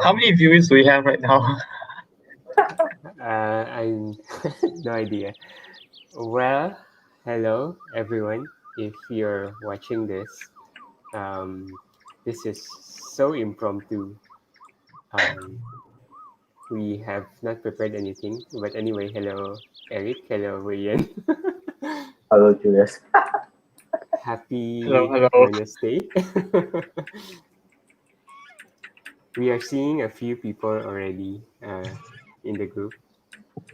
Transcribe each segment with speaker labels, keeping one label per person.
Speaker 1: How many viewers do we have right now?
Speaker 2: I no idea. Well, hello everyone. If you're watching this, this is so impromptu. Um, we have not prepared anything, but anyway, hello Eric, hello Ian.
Speaker 3: Hello, Julius.
Speaker 1: Hello,
Speaker 2: Happy
Speaker 1: hello.
Speaker 2: Wednesday. We are seeing a few people already in the group.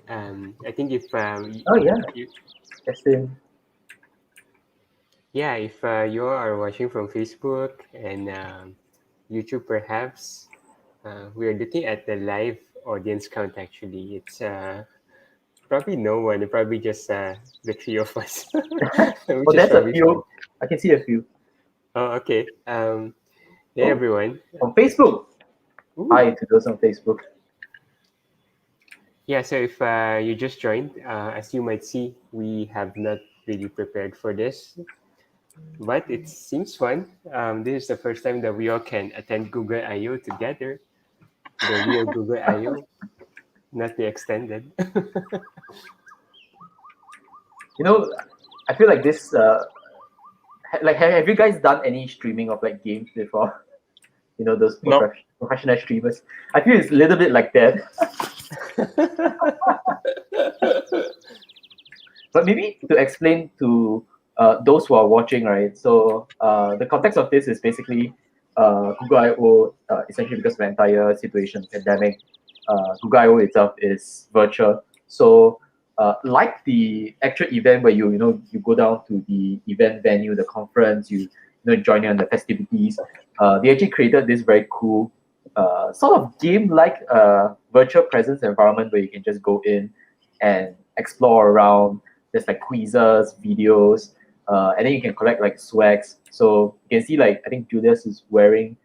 Speaker 2: I think if
Speaker 3: Oh yeah,
Speaker 2: you,
Speaker 3: that's him.
Speaker 2: yeah, if you are watching from Facebook and YouTube, perhaps we are looking at the live audience count. Actually, it's probably no one. Probably just the three of us,
Speaker 3: Oh,
Speaker 2: which is
Speaker 3: there's a
Speaker 2: probably fun.
Speaker 3: few. I can see a few
Speaker 2: Oh, okay. Hey
Speaker 3: oh,
Speaker 2: everyone.
Speaker 3: on Facebook.
Speaker 2: Ooh.
Speaker 3: Hi to those on Facebook.
Speaker 2: Yeah. So if you just joined, as you might see, we have not really prepared for this, but it seems fun. This is the first time that we all can attend Google I/O together, the real Google I/O, not the extended.
Speaker 3: You know, I feel like this. Like, have you guys done any streaming of like games before? You know, those
Speaker 1: No.
Speaker 3: professional streamers. I feel it's a little bit like that. But maybe to explain to those who are watching, right? So the context of this is basically Google I/O, essentially because of the entire situation, pandemic. Google I/O itself is virtual. So like the actual event where you go down to the event venue, the conference, you join in on the festivities. They actually created this very cool sort of game-like virtual presence environment where you can just go in and explore around. There's like quizzes, videos, and then you can collect like swags. So you can see like I think Julius is wearing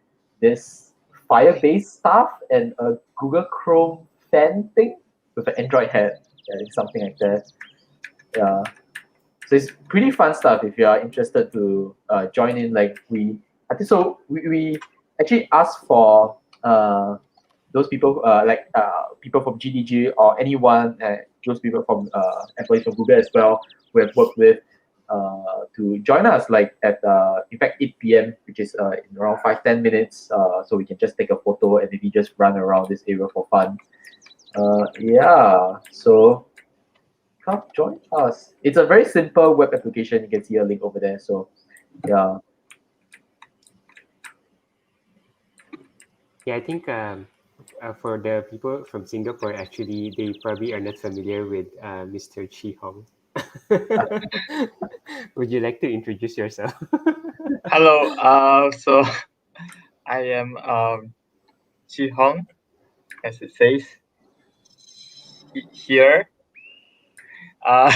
Speaker 3: this fire-based stuff and a Google Chrome fan thing with an Android hat. Yeah, I think something like that. Yeah. So it's pretty fun stuff if you are interested to join in. I think so. We actually asked for those people people from GDG or anyone, those people from employees from Google as well who have worked with to join us like at in fact 8 p.m. which is in around 5-10 minutes, so we can just take a photo and maybe just run around this area for fun. Yeah, so come join us. It's a very simple web application. You can see a link over there. So yeah.
Speaker 2: Yeah, I think for the people from Singapore, actually, they probably are not familiar with Mr. Chi Hong. Would you like to introduce yourself?
Speaker 1: Hello. So I am Chi Hong, as it says here. Uh,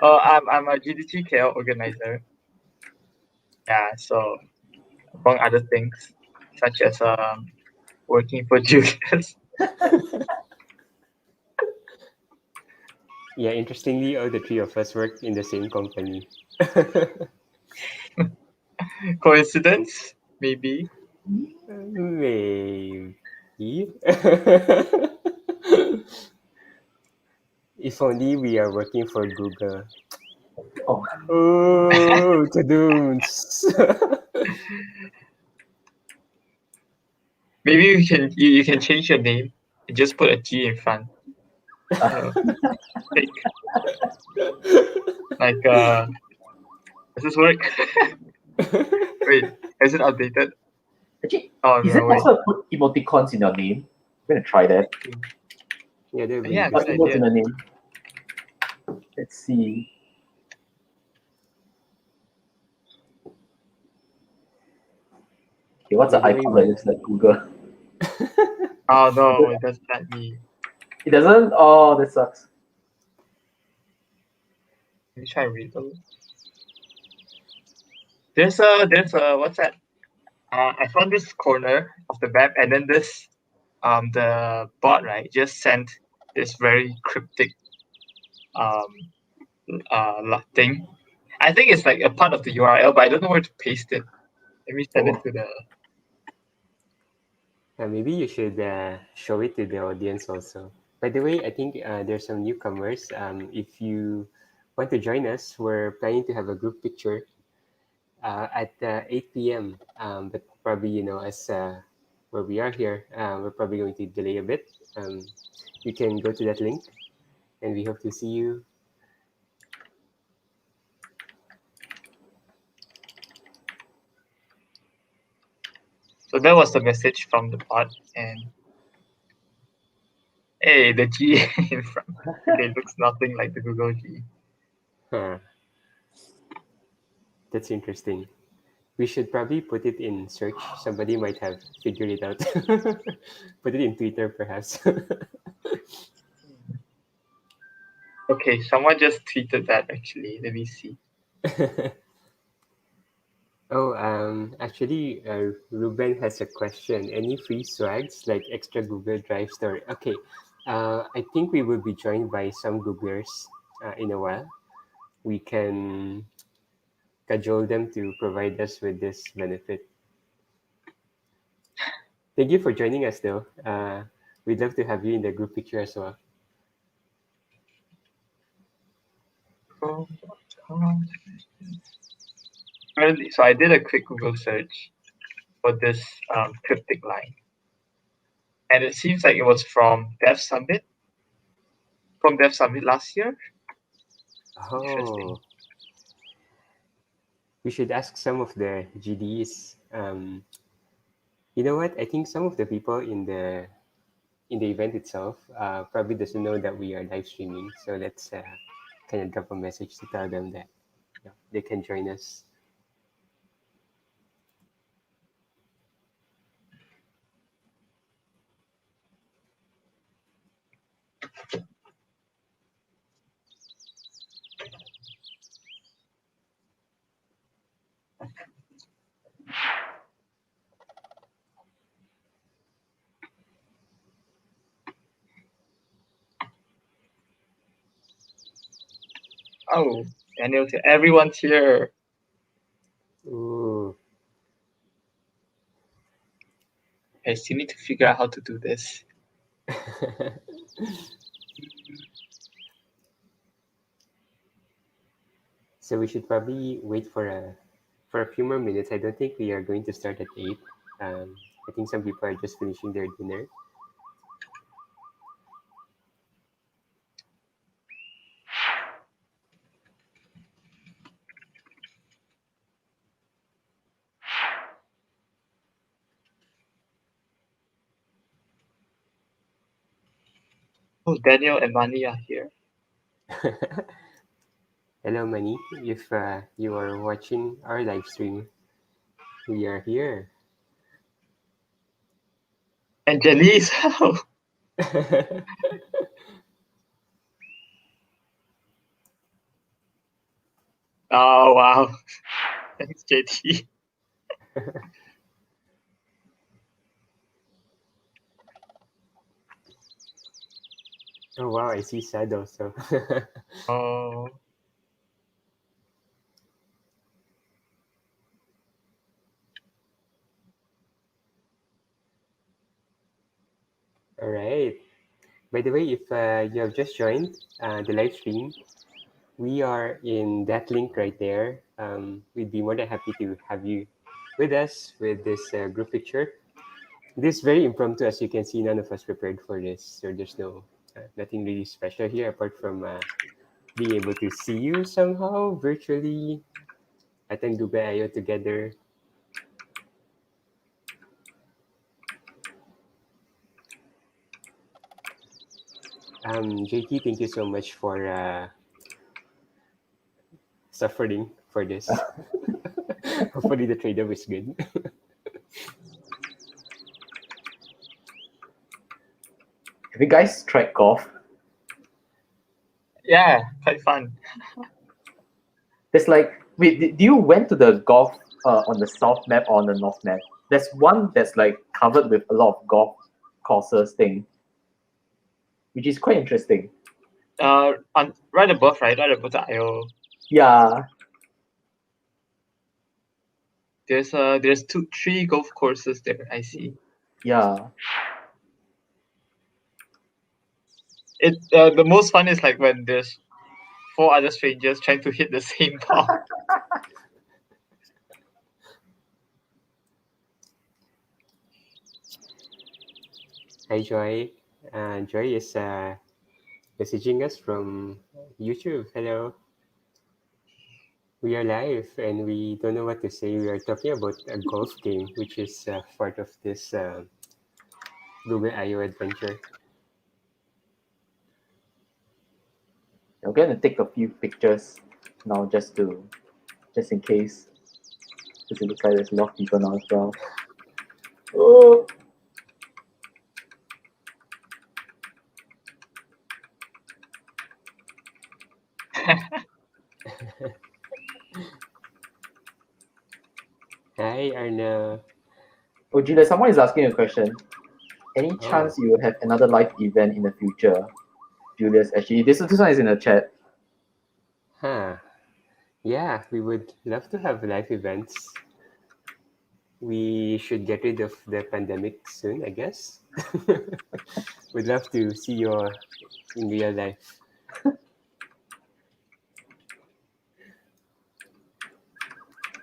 Speaker 1: I'm a GDG KL organizer. Yeah. So among other things, such as working for Julius.
Speaker 2: Yeah, interestingly, all the three of us work in the same company.
Speaker 1: Coincidence? Maybe.
Speaker 2: Maybe. If only we are working for Google.
Speaker 3: Oh,
Speaker 2: Oh, kadoons.
Speaker 1: Maybe you can change your name and just put a G in front. Fake. Like does this work? Wait, is it updated?
Speaker 3: actually,
Speaker 1: Oh
Speaker 3: is
Speaker 1: no,
Speaker 3: it
Speaker 1: wait.
Speaker 3: possible to put emoticons in your name? I'm gonna try that.
Speaker 2: Yeah, that would be
Speaker 1: Yeah,
Speaker 3: What
Speaker 1: good
Speaker 2: interesting.
Speaker 3: emotes in
Speaker 1: idea.
Speaker 3: the name? Let's see. Okay, what's
Speaker 2: By
Speaker 3: the
Speaker 2: the way,
Speaker 3: icon that looks like Google?
Speaker 1: Oh no, it doesn't let me.
Speaker 3: It doesn't. Oh, that sucks.
Speaker 1: Let me try and read those. There's a what's that? I found this corner of the map, and then this the bot right just sent this very cryptic thing. I think it's like a part of the URL, but I don't know where to paste it. Let me send it
Speaker 3: Oh,
Speaker 1: to the.
Speaker 2: Maybe you should show it to the audience also. By the way, I think there's some newcomers. If you want to join us, we're planning to have a group picture at 8 p.m. But probably, as where we are here, we're probably going to delay a bit. You can go to that link, and we hope to see you.
Speaker 1: So that was the message from the bot, and hey, the G in front. Okay, looks nothing like the Google G.
Speaker 2: Huh. That's interesting. We should probably put it in search. Somebody might have figured it out. Put it in Twitter, perhaps.
Speaker 1: Okay, someone just tweeted that actually. Let me see.
Speaker 2: Oh, actually, Ruben has a question. Any free swags like extra Google Drive story? Okay, I think we will be joined by some Googlers in a while. We can cajole them to provide us with this benefit. Thank you for joining us, though. We'd love to have you in the group picture as well.
Speaker 1: So I did a quick Google search for this cryptic line, and it seems like it was from Dev Summit last year. Interesting.
Speaker 2: Oh, we should ask some of the GDs. You know what? I think some of the people in the event itself probably doesn't know that we are live streaming. So let's kind of drop a message to tell them that they can join us.
Speaker 1: Oh, Daniel, everyone's here.
Speaker 2: Ooh.
Speaker 1: I still need to figure out how to do this.
Speaker 2: So we should probably wait for a few more minutes. I don't think we are going to start at 8. I think some people are just finishing their dinner.
Speaker 1: Oh, Daniel and Mani are here.
Speaker 2: Hello, Mani. If you are watching our live stream, we are here.
Speaker 1: And Janice. Oh, wow. Thanks, JT.
Speaker 2: Oh, wow. I see Sad also.
Speaker 1: Oh.
Speaker 2: All right. By the way, if you have just joined the live stream, we are in that link right there. We'd be more than happy to have you with us with this group picture. This is very impromptu, as you can see. None of us prepared for this, so there's nothing really special here apart from being able to see you somehow virtually, attend Google I/O together. JT, thank you so much for suffering for this. Hopefully the trade-off is good.
Speaker 3: Have you guys tried golf?
Speaker 1: Yeah, quite fun.
Speaker 3: There's like, wait, do you went to the golf on the south map or on the north map? There's one that's like covered with a lot of golf courses thing, which is quite interesting.
Speaker 1: Right above the IO.
Speaker 3: Yeah,
Speaker 1: There's 3 golf courses there. I see.
Speaker 3: Yeah.
Speaker 1: The most fun is like when there's 4 other strangers trying to hit the same ball.
Speaker 2: Hi, Joy. Joy is messaging us from YouTube. Hello. We are live and we don't know what to say. We are talking about a golf game, which is part of this Google I/O adventure.
Speaker 3: I'm gonna take a few pictures now just in case. Because it looks like there's a lot of people now as well. Oh,
Speaker 2: Hi, Arna.
Speaker 3: oh, Julia, someone is asking a question. Any chance you will have another live event in the future? Julius, actually, this one is in the chat.
Speaker 2: Huh. Yeah, we would love to have live events. We should get rid of the pandemic soon, I guess. We'd love to see you in real life.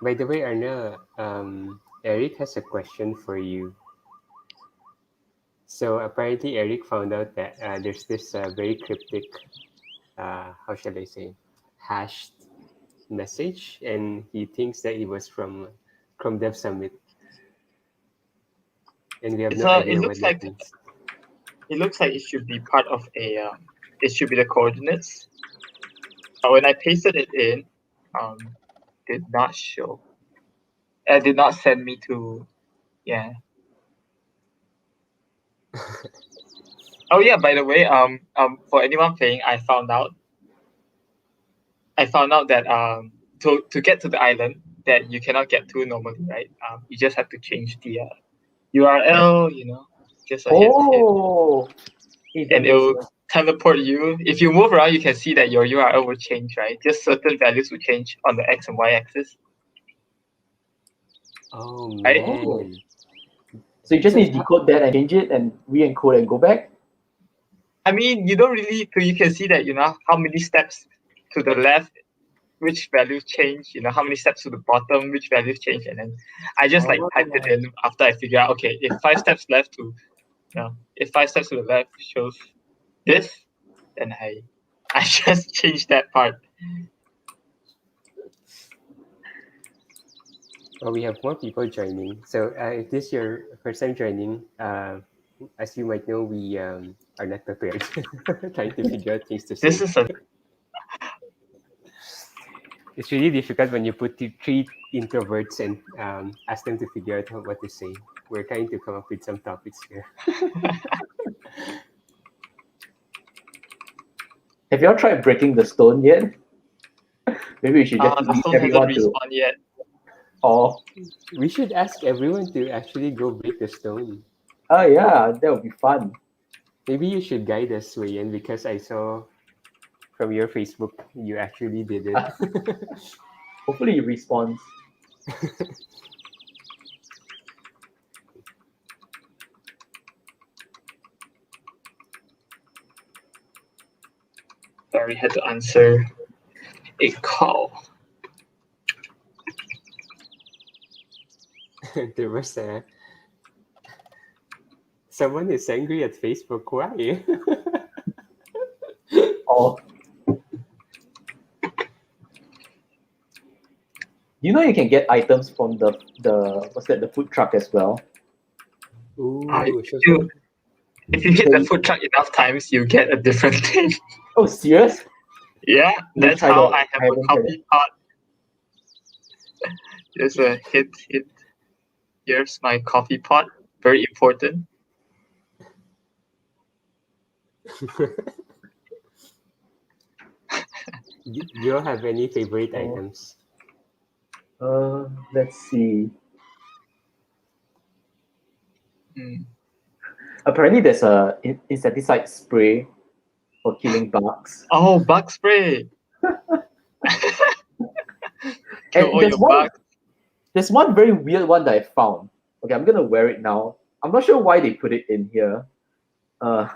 Speaker 2: By the way, Arna, Eric has a question for you. So apparently, Eric found out that there's this very cryptic, how shall I say, hashed message, and he thinks that it was from Chrome Dev Summit, and we have no idea what that means.
Speaker 1: It looks like it should be part of a. It should be the coordinates. But when I pasted it in, did not show. Did not send me to. Yeah. Oh yeah. By the way, for anyone playing, I found out that to get to the island that you cannot get to normally, right? You just have to change the URL. Just a hit, and it will teleport you. If you move around, you can see that your URL will change, right? Just certain values will change on the X and Y axis.
Speaker 2: Oh man!
Speaker 3: Right? So you just need to decode that and change it and re-encode and go back?
Speaker 1: I mean, you don't really. You can see that how many steps to the left, which values change. How many steps to the bottom, which values change, and then I just typed it in after I figure out. Okay, if 5 steps left to, if 5 steps to the left shows this, then I just changed that part.
Speaker 2: Well, we have more people joining. So if this is your first time joining, as you might know, we are not prepared, trying to figure out things to say. It's really difficult when you put 3 introverts and ask them to figure out what to say. We're trying to come up with some topics here.
Speaker 3: Have you all tried breaking the stone yet? Maybe we should just
Speaker 1: the
Speaker 3: leave
Speaker 1: stone
Speaker 3: everyone
Speaker 1: hasn't
Speaker 3: to.
Speaker 1: respawned yet.
Speaker 3: Oh.
Speaker 2: We should ask everyone to actually go break the stone.
Speaker 3: Oh yeah, that would be fun.
Speaker 2: Maybe you should guide us, Wayan, because I saw from your Facebook you actually did it.
Speaker 3: Hopefully he responds.
Speaker 1: Sorry, had to answer a call.
Speaker 2: There was someone is angry at Facebook. Why?
Speaker 3: Oh. You know you can get items from the food truck as well.
Speaker 2: Ooh,
Speaker 1: if you hit the food truck enough times, you get a different thing.
Speaker 3: Oh, serious?
Speaker 1: Yeah, that's how I have a coffee pot. There's a hit. Here's my coffee pot. Very important.
Speaker 2: Do you have any favorite items?
Speaker 3: Let's see. Apparently, there's a insecticide spray for killing bugs.
Speaker 1: Oh, bug spray!
Speaker 3: And there's one very weird one that I found. Okay, I'm gonna wear it now I'm not sure why they put it in here. Let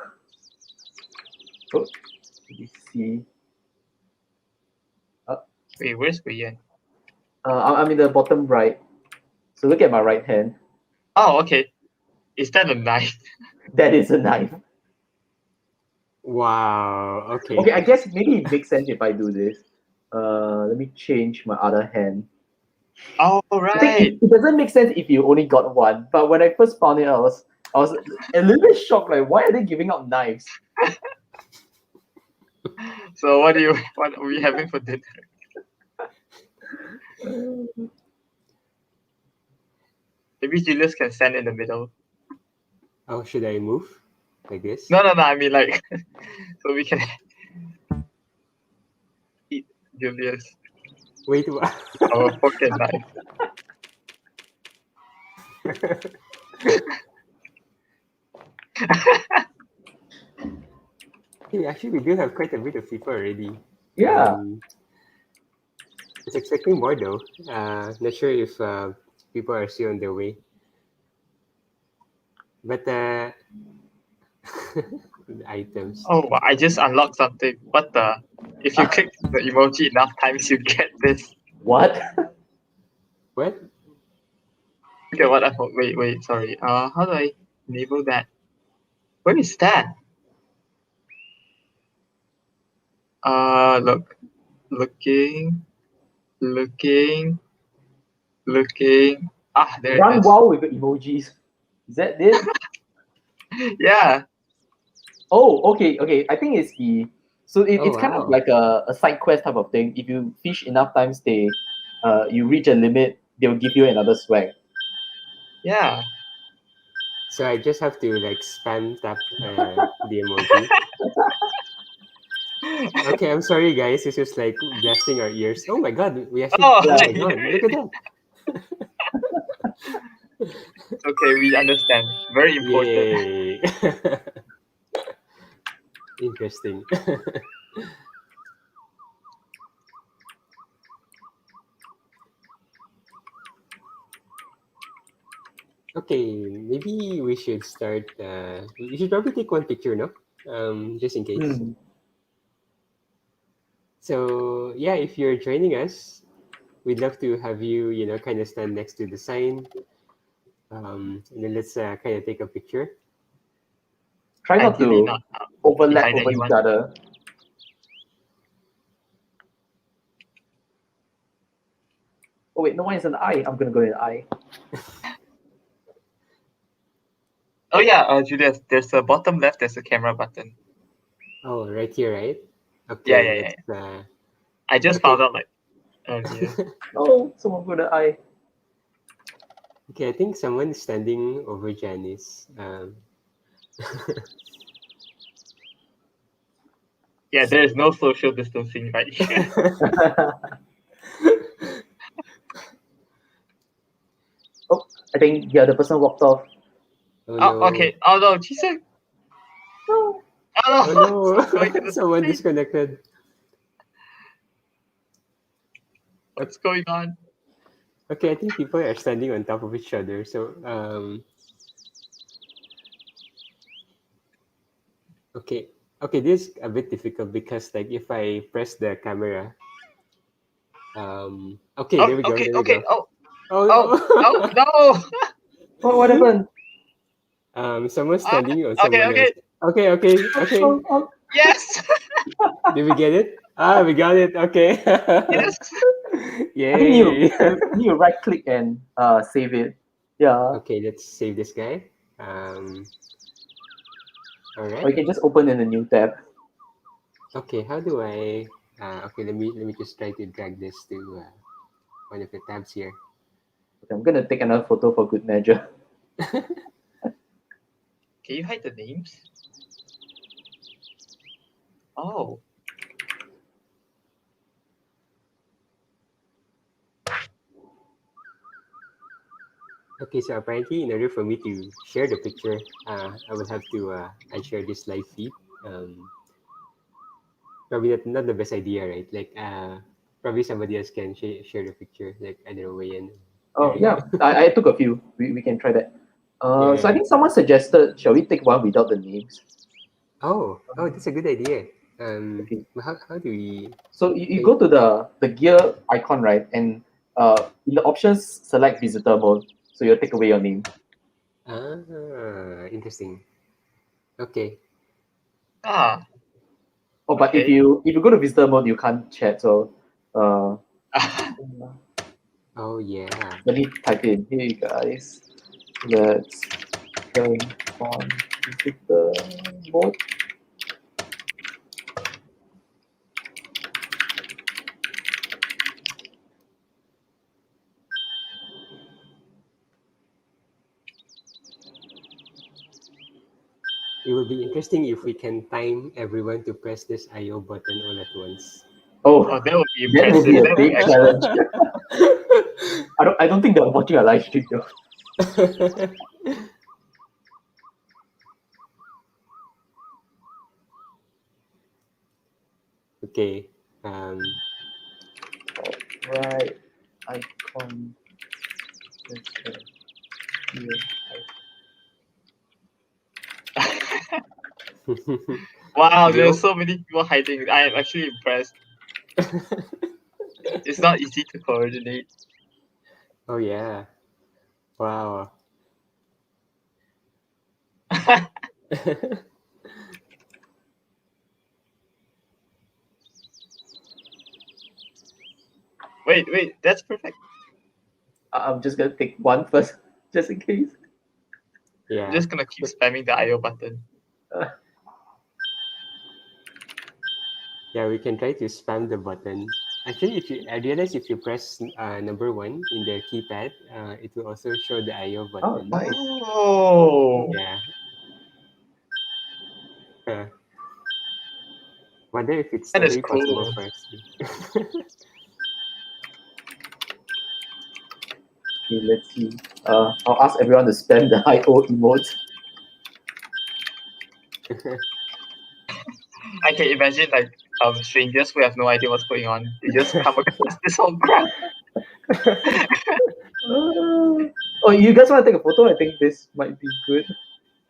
Speaker 3: me see.
Speaker 1: Wait, where's Guyan?
Speaker 3: I'm in the bottom right. So look at my right hand.
Speaker 1: Oh, okay. Is that a knife?
Speaker 3: That is a knife.
Speaker 2: Wow. Okay.
Speaker 3: Okay, I guess maybe it makes sense if I do this. Let me change my other hand.
Speaker 1: Oh,
Speaker 3: I
Speaker 1: right.
Speaker 3: think it doesn't make sense if you only got one. But when I first found it, I was a little bit shocked. Like, why are they giving out knives?
Speaker 1: So what are we having for dinner? Maybe Julius can stand in the middle.
Speaker 2: Oh, should I move like this?
Speaker 1: No. I mean, like, so we can eat Julius
Speaker 2: Wait. What?
Speaker 1: our fork and knife.
Speaker 2: Hey, actually, we do have quite a bit of people already.
Speaker 3: Yeah.
Speaker 2: I was expecting more though. Not sure if people are still on their way. But the items.
Speaker 1: Oh, wow, I just unlocked something. What the? If you click the emoji enough times, you get this.
Speaker 3: What?
Speaker 2: What?
Speaker 1: Okay, what? Wait. Sorry. How do I enable that? Where is that? Looking. Ah, there
Speaker 3: Run
Speaker 1: it is.
Speaker 3: wow with the emojis. Is that it?
Speaker 1: Yeah.
Speaker 3: Oh, okay. I think it's the it's kind of
Speaker 2: Wow.
Speaker 3: like a side quest type of thing. If you fish enough times, you reach a limit, they'll give you another swag.
Speaker 1: Yeah.
Speaker 2: So I just have to like spam tap the emoji. Okay, I'm sorry guys. This is like blasting our ears. Oh my god, we actually.
Speaker 1: Oh,
Speaker 2: Oh my
Speaker 3: Yeah.
Speaker 2: god, look at that.
Speaker 1: okay, we understand. Very important.
Speaker 2: Yay. Interesting. Okay, maybe we should start. We should probably take one picture, no? Just in case.
Speaker 3: Hmm.
Speaker 2: So yeah, if you're joining us, we'd love to have you, kind of stand next to the sign. And then let's kind of take a picture.
Speaker 3: Try not
Speaker 1: Ideally
Speaker 3: to
Speaker 1: not
Speaker 3: overlap
Speaker 1: behind
Speaker 3: over each
Speaker 1: anyone.
Speaker 3: other. Oh wait, no one is an eye. I'm gonna go in an eye.
Speaker 1: Oh yeah, Julius, there's a bottom left, there's a camera button.
Speaker 2: Oh, right here, right?
Speaker 1: Yeah.
Speaker 2: Okay, let's.
Speaker 1: I just
Speaker 2: Okay.
Speaker 1: found out like earlier.
Speaker 3: Oh, someone put an eye.
Speaker 2: Okay, I think someone is standing over Janice.
Speaker 1: Yeah, there is no social distancing right here.
Speaker 3: Oh, I think the other person walked off.
Speaker 2: Oh no.
Speaker 1: Okay. Oh no, Jesus.
Speaker 3: No.
Speaker 1: Oh no.
Speaker 2: Oh
Speaker 1: Someone's going to
Speaker 2: no.
Speaker 1: the
Speaker 2: Someone
Speaker 1: side.
Speaker 2: disconnected.
Speaker 1: What's going on?
Speaker 2: Okay, I think people are standing on top of each other. So okay. Okay, this is a bit difficult because like if I press the camera. Okay, there we go.
Speaker 1: Okay.
Speaker 2: There we go.
Speaker 1: Oh
Speaker 2: Oh
Speaker 1: no.
Speaker 3: What happened?
Speaker 2: Someone's
Speaker 1: Ah,
Speaker 2: standing on
Speaker 1: okay.
Speaker 2: someone else. Okay.
Speaker 3: Oh,
Speaker 1: Yes.
Speaker 2: Did we get it? We got it. Okay.
Speaker 1: Yes.
Speaker 3: I think
Speaker 2: Yay.
Speaker 3: you right click and save it. Yeah.
Speaker 2: Okay, let's save this guy. All
Speaker 3: Or you
Speaker 2: right.
Speaker 3: can just open in a new tab.
Speaker 2: Okay, how do I? Okay, let me just try to drag this to one of the tabs here.
Speaker 3: Okay, I'm gonna take another photo for good measure.
Speaker 1: Can you hide the names? Oh.
Speaker 2: Okay, so apparently, in order for me to share the picture, I will have to share this live feed. Probably not the best idea, right? Like, probably somebody else can share the picture. Like, I don't know, Wayan.
Speaker 3: Oh yeah, I took a few. We can try that. So I think someone suggested, shall we take one without the names?
Speaker 2: Oh, that's a good idea.
Speaker 3: Okay.
Speaker 2: How do we?
Speaker 3: So you go to the gear icon, right? And in the options, select visitor mode. So you'll take away your name.
Speaker 2: Interesting. Okay.
Speaker 1: Ah,
Speaker 3: Oh, but if
Speaker 1: okay.
Speaker 3: you go to visitor mode, you can't chat. So
Speaker 2: Oh yeah.
Speaker 3: let me type in. Hey guys, let's turn on visitor mode.
Speaker 2: It would be interesting if we can time everyone to press this IO button all at once.
Speaker 3: Oh,
Speaker 1: Oh, that would be
Speaker 3: that would be
Speaker 1: impressive.
Speaker 3: a
Speaker 1: That would
Speaker 3: big
Speaker 1: be
Speaker 3: challenge. I don't think they're watching a live stream though.
Speaker 2: Okay.
Speaker 3: Right. Icon. Here.
Speaker 1: Wow,
Speaker 2: Yo.
Speaker 1: there's so many people hiding. I am actually impressed. It's not easy to coordinate.
Speaker 2: Oh yeah. Wow.
Speaker 1: Wait, that's perfect.
Speaker 3: I'm just gonna take one first, just in case.
Speaker 2: Yeah.
Speaker 1: I'm just gonna keep spamming the IO button.
Speaker 2: Yeah, we can try to spam the button. Actually, I realize if you press number 1 in the keypad, it will also show the IO
Speaker 3: Oh,
Speaker 2: button.
Speaker 3: nice.
Speaker 1: Oh,
Speaker 2: Yeah. Wonder if it's
Speaker 1: that is
Speaker 2: totally possible
Speaker 1: cool.
Speaker 2: for us to.
Speaker 3: Okay, let's see. I'll ask everyone to spam the IO emotes.
Speaker 1: I can imagine like strangers who have no idea what's going on. They just come across this whole crap.
Speaker 3: Oh, you guys want to take a photo? I think this might be good.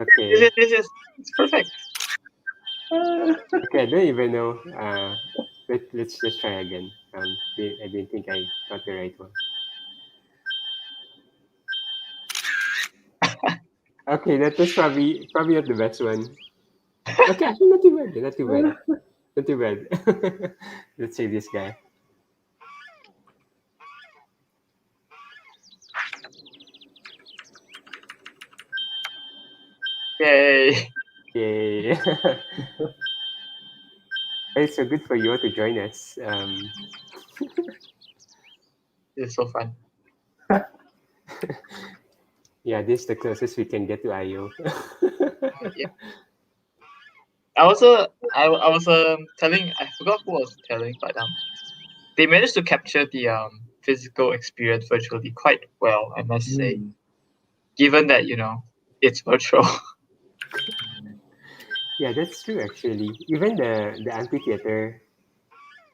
Speaker 2: Okay.
Speaker 1: It's perfect.
Speaker 2: Okay, I don't even know. Let's just try again. I didn't think I got the right one. Okay, that was probably not the best one. Okay, actually not too bad. Not too bad. Not too bad. Let's save this guy.
Speaker 1: Yay.
Speaker 2: Yay! It's so good for you all to join us.
Speaker 1: It's so fun.
Speaker 2: Yeah, this is the closest we can get to IO.
Speaker 1: Yeah. I was telling, I forgot who I was telling, but they managed to capture the physical experience virtually quite well, I must say. Given that it's virtual.
Speaker 2: Yeah, that's true actually. Even the amphitheater,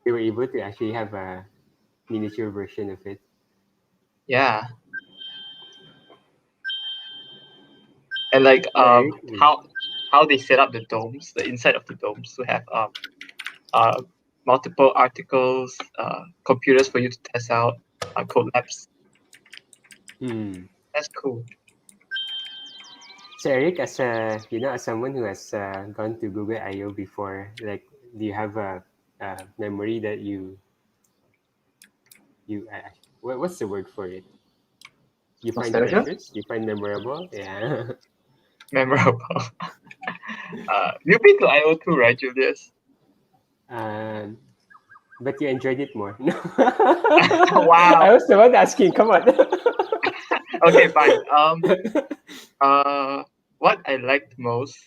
Speaker 2: they were able to actually have a miniature version of it.
Speaker 1: Yeah. And like
Speaker 2: Right.
Speaker 1: how they set up the domes, the inside of the domes to have multiple articles, computers for you to test out, code labs. That's cool.
Speaker 2: So Eric, as as someone who has gone to Google I/O before, like, do you have a memory that what's the word for it? You find
Speaker 3: Nostalgia?
Speaker 2: precious? You find memorable? Yeah.
Speaker 1: Memorable. You've been to IO too, right, Julius?
Speaker 2: But you enjoyed it more.
Speaker 1: Wow.
Speaker 2: I was the one asking. Come on.
Speaker 1: Okay, fine. What I liked most?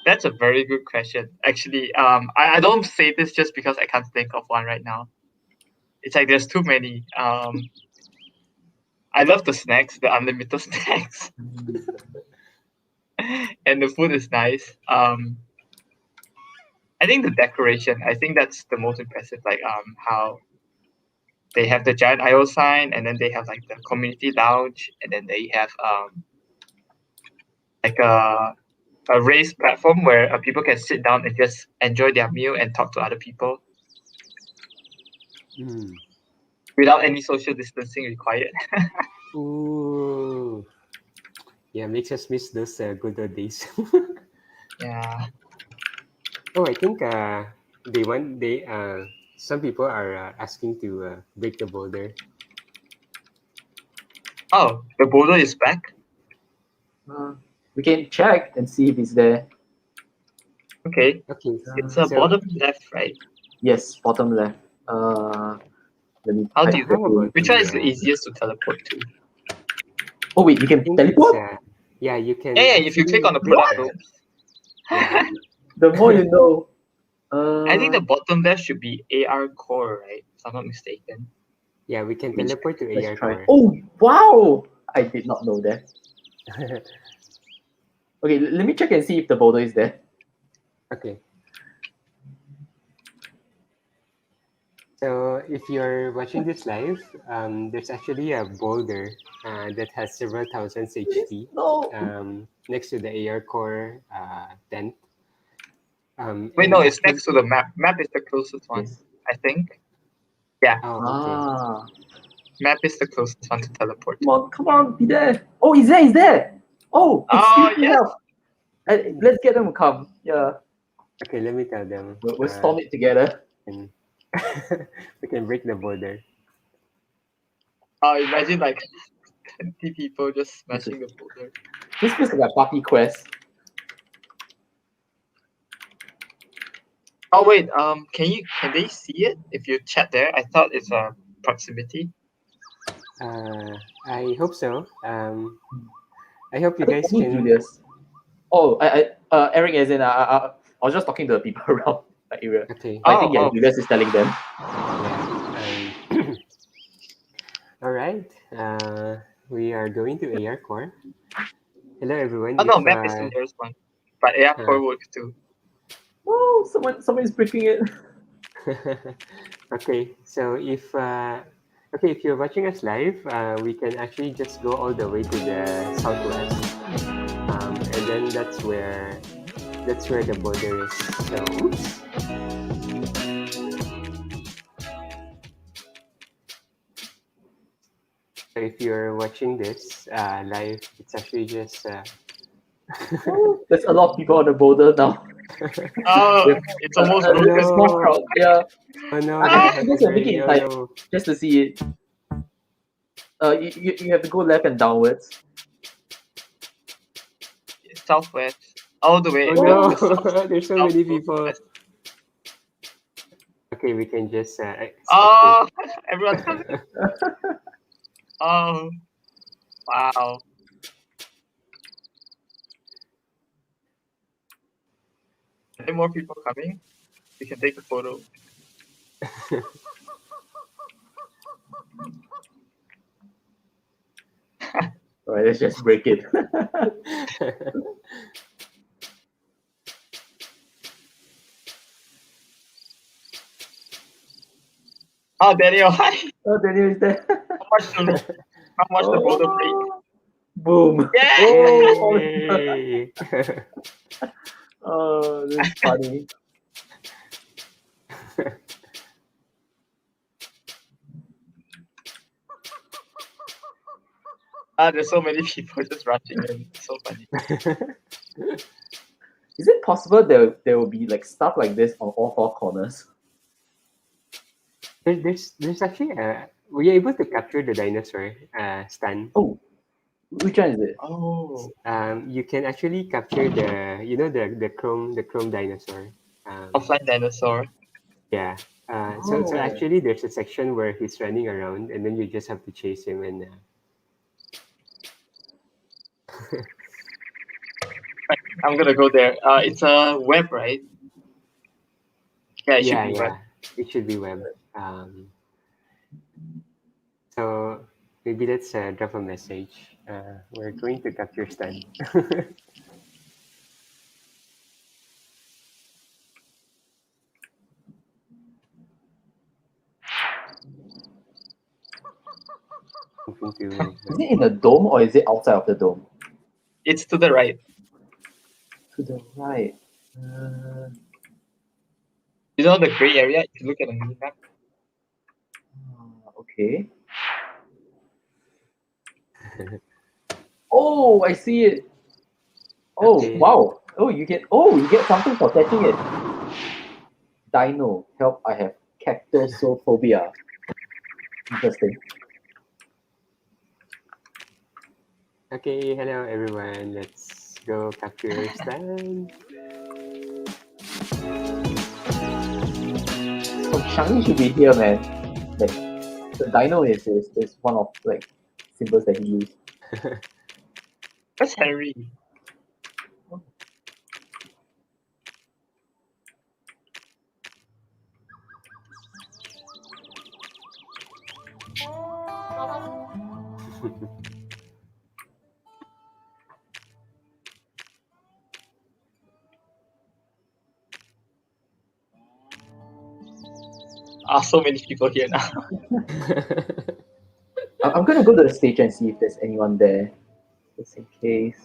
Speaker 1: That's a very good question. Actually, I don't say this just because I can't think of one right now. It's like there's too many. I love the snacks, the unlimited snacks, and the food is nice. I think the decoration. I think that's the most impressive. Like how they have the giant IO sign, and then they have like the community lounge, and then they have like a raised platform where people can sit down and just enjoy their meal and talk to other people without any social distancing required.
Speaker 2: Ooh. Yeah, makes us miss those good old days.
Speaker 1: Yeah.
Speaker 2: Oh, I think some people are asking to break the boulder.
Speaker 1: Oh, the boulder is back.
Speaker 3: We can check and see if it's there.
Speaker 1: Okay.
Speaker 2: Okay,
Speaker 1: It's a bottom left, right?
Speaker 3: Yes, bottom left. Let me.
Speaker 1: How do you?
Speaker 2: how about
Speaker 1: Which one is the easiest to teleport to?
Speaker 3: Oh wait, you
Speaker 2: I
Speaker 3: can
Speaker 2: think it's,
Speaker 3: teleport.
Speaker 2: yeah, you can.
Speaker 1: Yeah, if you click on the
Speaker 2: break
Speaker 1: pull-up
Speaker 2: the-
Speaker 1: ropes.
Speaker 2: Yeah.
Speaker 3: The more you know.
Speaker 1: I think the bottom left should be AR core, right? If I'm not mistaken.
Speaker 2: Yeah, we can teleport to
Speaker 3: Let's
Speaker 2: AR
Speaker 3: try.
Speaker 2: core.
Speaker 3: Oh wow! I did not know that. Okay, let me check and see if the boulder is there.
Speaker 2: Okay. So if you're watching this live, there's actually a boulder that has several thousands HP
Speaker 3: No.
Speaker 2: next to the AR core tent.
Speaker 1: Wait,
Speaker 2: and
Speaker 1: no, it's
Speaker 2: actually-
Speaker 1: next to the map. Map is the closest one,
Speaker 3: Yes.
Speaker 1: I think. Yeah,
Speaker 2: Oh, okay.
Speaker 1: map is the closest one to teleport.
Speaker 3: Come on, be there. Oh, he's there, he's there. Oh, it's
Speaker 1: Oh,
Speaker 3: still
Speaker 1: yes.
Speaker 3: help. Let's get them to come. Yeah,
Speaker 2: Okay, let me tell them.
Speaker 3: we'll storm it together.
Speaker 2: And we can break the border.
Speaker 1: Oh, imagine like 20 people just smashing the boulder.
Speaker 3: This feels like a party quest.
Speaker 1: Oh wait, can they see it if you chat there? I thought it's a proximity.
Speaker 2: I hope so. I hope you
Speaker 3: I think
Speaker 2: guys
Speaker 3: only
Speaker 2: can.
Speaker 3: Julius. Oh, Eric, as in, I was just talking to the people around the area.
Speaker 2: Okay.
Speaker 3: I think
Speaker 1: Oh.
Speaker 3: Julius is telling them.
Speaker 2: Yeah. All right. We are going to AR core. Hello, everyone.
Speaker 1: Oh no, map is the nearest one. But AR core works too.
Speaker 3: Oh, someone is breaking it.
Speaker 2: Okay, so if you're watching us live, we can actually just go all the way to the southwest, and then that's where the border is. So, oops. So if you're watching this live, it's actually just.
Speaker 3: There's a lot of people on the border now.
Speaker 1: Oh, it's almost broken.
Speaker 3: Small crowd. Yeah.
Speaker 2: Oh no!
Speaker 3: I guess you're making it
Speaker 2: Oh,
Speaker 3: like
Speaker 2: no.
Speaker 3: just to see it. You have to go left and downwards.
Speaker 1: Southwest. All the way.
Speaker 2: Oh no!
Speaker 1: South,
Speaker 2: There's so many people. Okay, we can just.
Speaker 1: Oh, everyone's coming. Oh, wow. Are there more people coming? We can take a photo.
Speaker 3: All right, let's just break it.
Speaker 1: Oh, Daniel, hi.
Speaker 3: Oh, Daniel is there.
Speaker 1: How much the border break?
Speaker 3: Boom.
Speaker 1: Yeah.
Speaker 3: Oh,
Speaker 2: Yay!
Speaker 3: oh, this is funny.
Speaker 1: There's so many people just rushing in. It's so funny.
Speaker 3: Is it possible there will be like stuff like this on all four corners?
Speaker 2: There's actually were you able to capture the dinosaur Stan?
Speaker 3: Oh, which one is it?
Speaker 1: Oh.
Speaker 2: You can actually capture the chrome dinosaur.
Speaker 1: Offline dinosaur.
Speaker 2: Yeah. So actually there's a section where he's running around and then you just have to chase him and
Speaker 1: I'm gonna go there. It's a web, right? Yeah, it should be web.
Speaker 2: It should be web. So maybe let's drop a message. We're going to capture Stan.
Speaker 3: Is it in the dome or is it outside of the dome?
Speaker 1: It's to the right.
Speaker 3: To the right.
Speaker 1: You know the gray area? If you look at the mini map.
Speaker 3: Okay. Oh, I see it. Oh,
Speaker 2: Okay.
Speaker 3: wow. You get something for catching it. Dino, help, I have cactosophobia. Interesting.
Speaker 2: Okay, hello everyone. Let's go capture your stand.
Speaker 3: So Shiny should be here, man. Like the dino is one of like symbols that he used.
Speaker 1: Where's Henry? So many people here now.
Speaker 3: I'm gonna go to the stage and see if there's anyone there, just in case.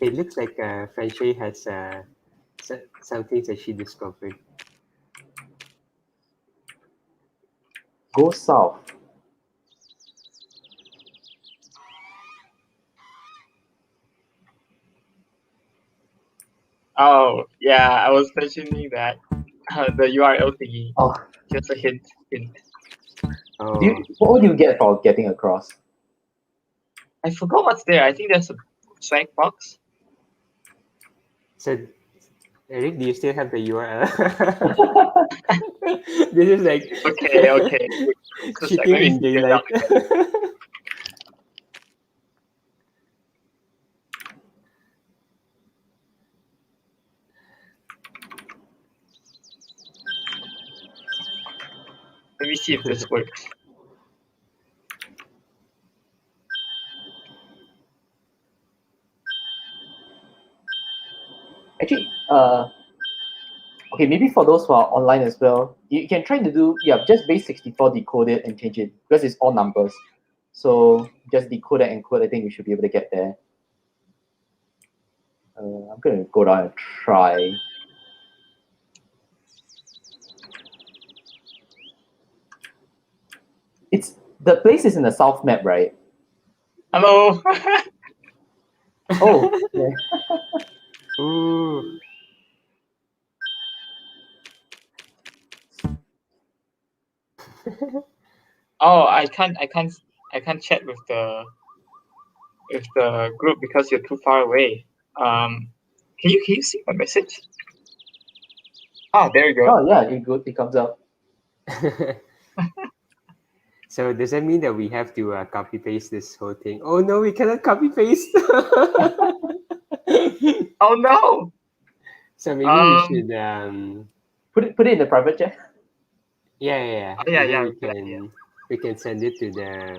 Speaker 2: It looks like Franchay has some things that she discovered.
Speaker 3: Go south.
Speaker 1: Oh yeah, I was mentioning that the URL thingy.
Speaker 3: Oh,
Speaker 1: Just a hint.
Speaker 2: Oh,
Speaker 3: what do you get for getting across?
Speaker 1: I forgot what's there. I think there's a swag box.
Speaker 2: so Eric, do you still have the URL? This is like
Speaker 1: Okay.
Speaker 2: cheating
Speaker 1: Let me
Speaker 2: in
Speaker 1: figure it out.
Speaker 2: daylight.
Speaker 1: Let me see if this works.
Speaker 3: Actually, okay, maybe for those who are online as well, you can try to do just base 64, decode it and change it because it's all numbers. So just decode and encode. I think you should be able to get there. I'm gonna go down and try. The place is in the south map, right?
Speaker 1: Hello.
Speaker 3: Oh, yeah.
Speaker 2: Ooh.
Speaker 1: Oh, I can't chat with the group because you're too far away. Can you see my message? Oh, there you go.
Speaker 3: Oh yeah, it comes up.
Speaker 2: So does that mean that we have to copy paste this whole thing? Oh no, we cannot copy paste.
Speaker 1: Oh no.
Speaker 2: So maybe we should
Speaker 3: Put it in the private chat.
Speaker 1: Yeah,
Speaker 2: Maybe
Speaker 1: good idea.
Speaker 2: we can send it to the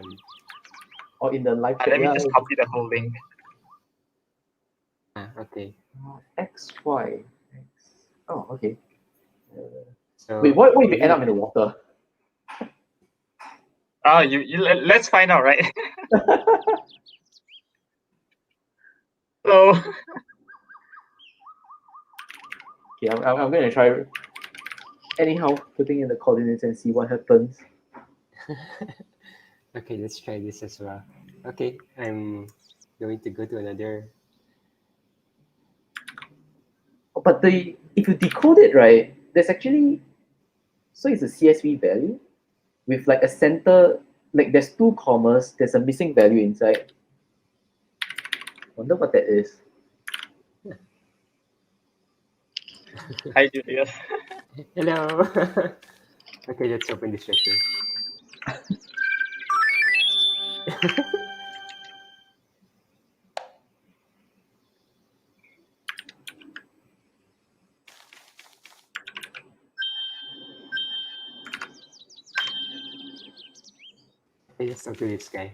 Speaker 3: Or in the live chat.
Speaker 1: Let me just copy the whole link.
Speaker 2: okay.
Speaker 3: XY. Oh, okay.
Speaker 2: So
Speaker 3: Wait, what if you
Speaker 2: maybe
Speaker 3: end up in the water?
Speaker 1: Let's find out, right? So
Speaker 3: Okay, I'm gonna try anyhow putting in the coordinates and see what happens.
Speaker 2: Okay, let's try this as well. Okay, I'm going to go to another.
Speaker 3: But if you decode it right, there's actually it's a CSV value with like a center, like there's two commas, there's a missing value inside. Wonder what that is.
Speaker 1: hi Julius.
Speaker 2: Hello. Okay, let's open this session. Let's talk to this guy.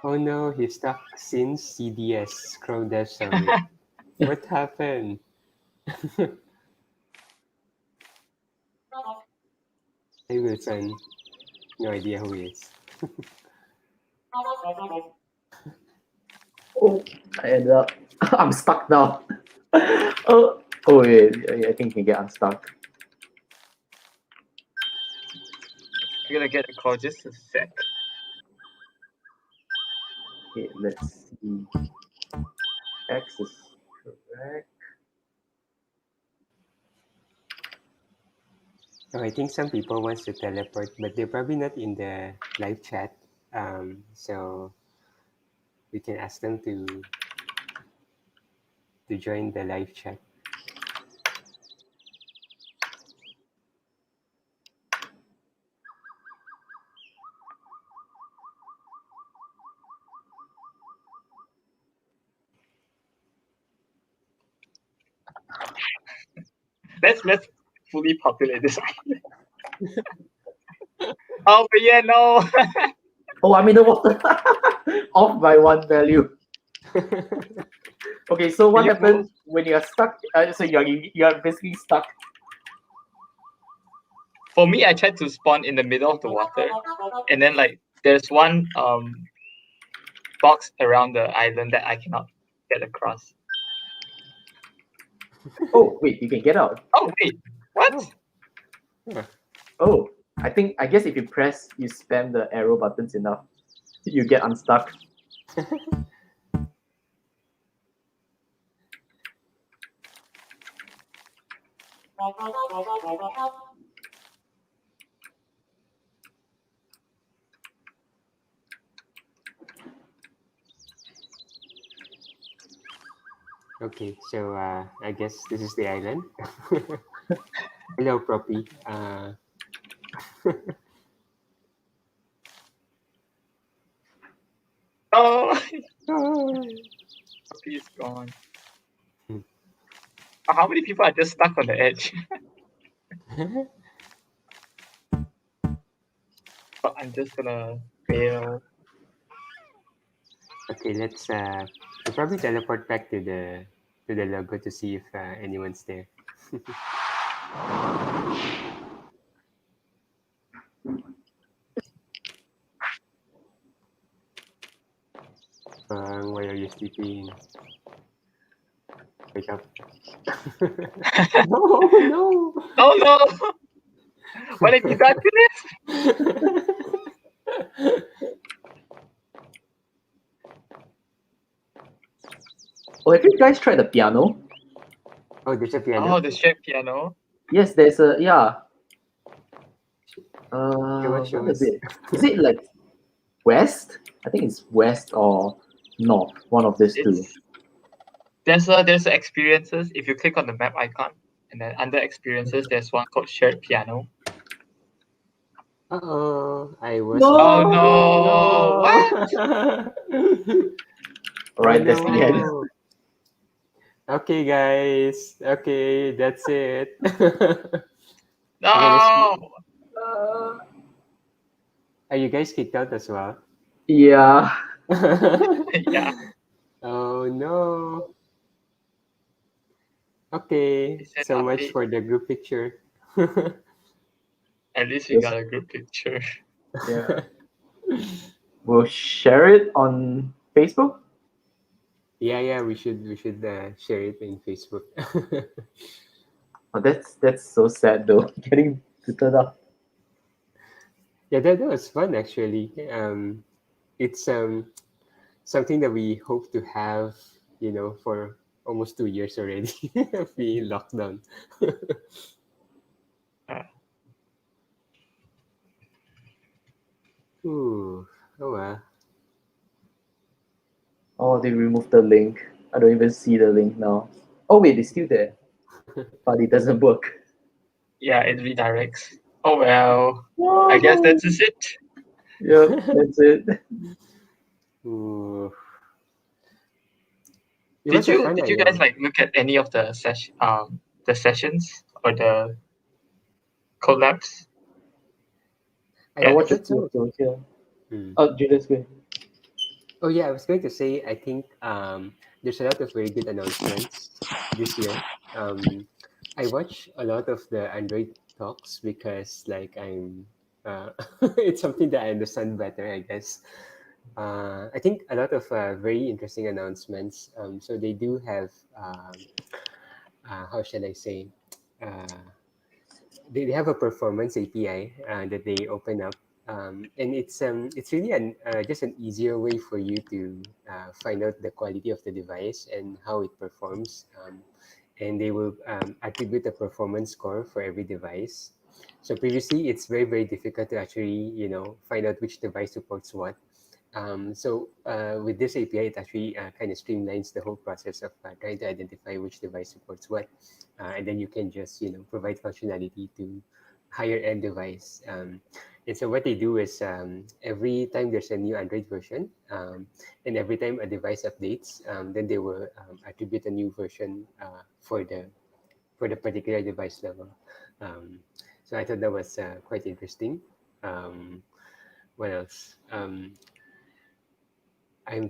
Speaker 2: Oh no, he's stuck since CDS Scroll Dash Summit. What happened? Hey Wilson, no idea who he is.
Speaker 3: Oh, I ended up. I'm stuck now. Oh, wait. I think you can get unstuck.
Speaker 1: I'm gonna get a call just a sec.
Speaker 3: Okay, let's see. X is correct.
Speaker 2: Oh, I think some people wants to teleport, but they're probably not in the live chat. So we can ask them to join the live chat.
Speaker 1: Let's fully populate this island. Oh, but yeah, no.
Speaker 3: Oh, I'm in the water. Off by 1 value. Okay, so what
Speaker 1: You
Speaker 3: happens when you're stuck? So you're basically stuck.
Speaker 1: For me, I tried to spawn in the middle of the water, and then like there's one box around the island that I cannot get across.
Speaker 3: Oh, wait, you can get out.
Speaker 1: Oh wait, what?
Speaker 2: Oh. Yeah.
Speaker 3: Oh, I guess if you spam the arrow buttons enough, you get unstuck.
Speaker 2: Okay, so I guess this is the island. Hello, Proppy.
Speaker 1: Oh,
Speaker 2: Oh.
Speaker 1: he's gone.
Speaker 2: Hmm.
Speaker 1: How many people are just stuck on the edge? But I'm just gonna fail.
Speaker 2: Okay, let's we'll probably teleport back to the logo to see if anyone's there. Why are you sleeping? Wake up. No, no.
Speaker 1: Oh no! What have you done to this?
Speaker 3: Oh, have you guys tried the piano?
Speaker 2: Oh, there's a piano.
Speaker 1: Oh, the shared piano.
Speaker 3: Yes, there's a
Speaker 2: Show
Speaker 3: what is
Speaker 2: us.
Speaker 3: it? Is it like west? I think it's west or north. One of these two.
Speaker 1: There's experiences. If you click on the map icon, and then under experiences, there's one called shared piano.
Speaker 2: Uh-oh, I was
Speaker 3: No!
Speaker 1: Oh
Speaker 2: wrong.
Speaker 1: no! What?
Speaker 3: Alright, that's
Speaker 2: no.
Speaker 3: the end.
Speaker 2: Okay, guys. Okay, that's it.
Speaker 1: No!
Speaker 2: Are you guys kicked out as well?
Speaker 3: Yeah.
Speaker 1: Yeah.
Speaker 2: Oh no. Okay,
Speaker 1: Is that
Speaker 2: so much
Speaker 1: update?
Speaker 2: for the group picture.
Speaker 1: At least we
Speaker 3: Yes.
Speaker 1: got a group picture.
Speaker 3: Yeah. We'll share it on Facebook.
Speaker 2: Yeah, we should share it in Facebook.
Speaker 3: Oh, that's so sad though. Getting booted up.
Speaker 2: Yeah, that was fun actually. It's something that we hope to have, for almost 2 years already. Being locked down. Ooh, oh well.
Speaker 3: Oh, they removed the link. I don't even see the link now. Oh wait, it's still there. But it doesn't work.
Speaker 1: Yeah, it redirects. Oh well. I guess that's just it.
Speaker 3: Yep, that's it.
Speaker 2: Ooh. It
Speaker 1: Did
Speaker 2: was a
Speaker 1: you
Speaker 2: fun
Speaker 1: did you
Speaker 2: IO.
Speaker 1: guys like look at any of the sessions or the collabs?
Speaker 2: I,
Speaker 3: I
Speaker 2: I
Speaker 3: watched a
Speaker 2: thought
Speaker 3: few
Speaker 2: so.
Speaker 3: of those, yeah.
Speaker 2: Hmm.
Speaker 3: Oh, Julius, go ahead.
Speaker 2: Oh yeah, I was going to say I think there's a lot of very good announcements this year. I watch a lot of the Android talks because like I'm it's something that I understand better, I guess. I think a lot of very interesting announcements. So they do have how shall I say? Uh, they have a performance API that they open up, and it's really just an easier way for you to find out the quality of the device and how it performs. And they will attribute a performance score for every device. So previously, it's very difficult to actually find out which device supports what. So with this API, it actually kind of streamlines the whole process of trying to identify which device supports what, and then you can just provide functionality to higher end device. And so what they do is every time there's a new Android version, and every time a device updates, then they will attribute a new version for the particular device level. Um, so I thought that was quite interesting. What else? I'm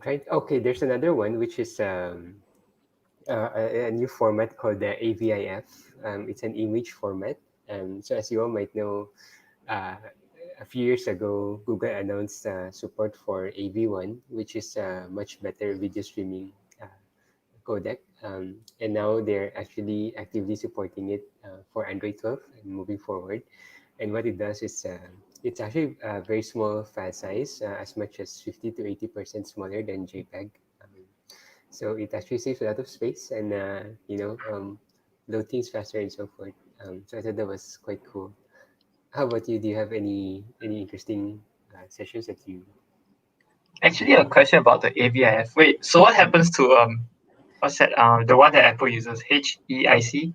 Speaker 2: trying. Okay, there's another one which is a new format called the AVIF. It's an image format. So as you all might know, uh, a few years ago, Google announced support for AV1, which is a much better video streaming codec. And now they're actually actively supporting it for Android 12 and moving forward. And what it does is it's actually a very small file size, as much as 50 to 80% smaller than JPEG. So it actually saves a lot of space and load things faster and so forth. So I thought that was quite cool. How about you? Do you have any interesting sessions that you?
Speaker 1: Actually, a question about the AVIF. Wait, so what happens to what's that? The one that Apple uses, HEIC.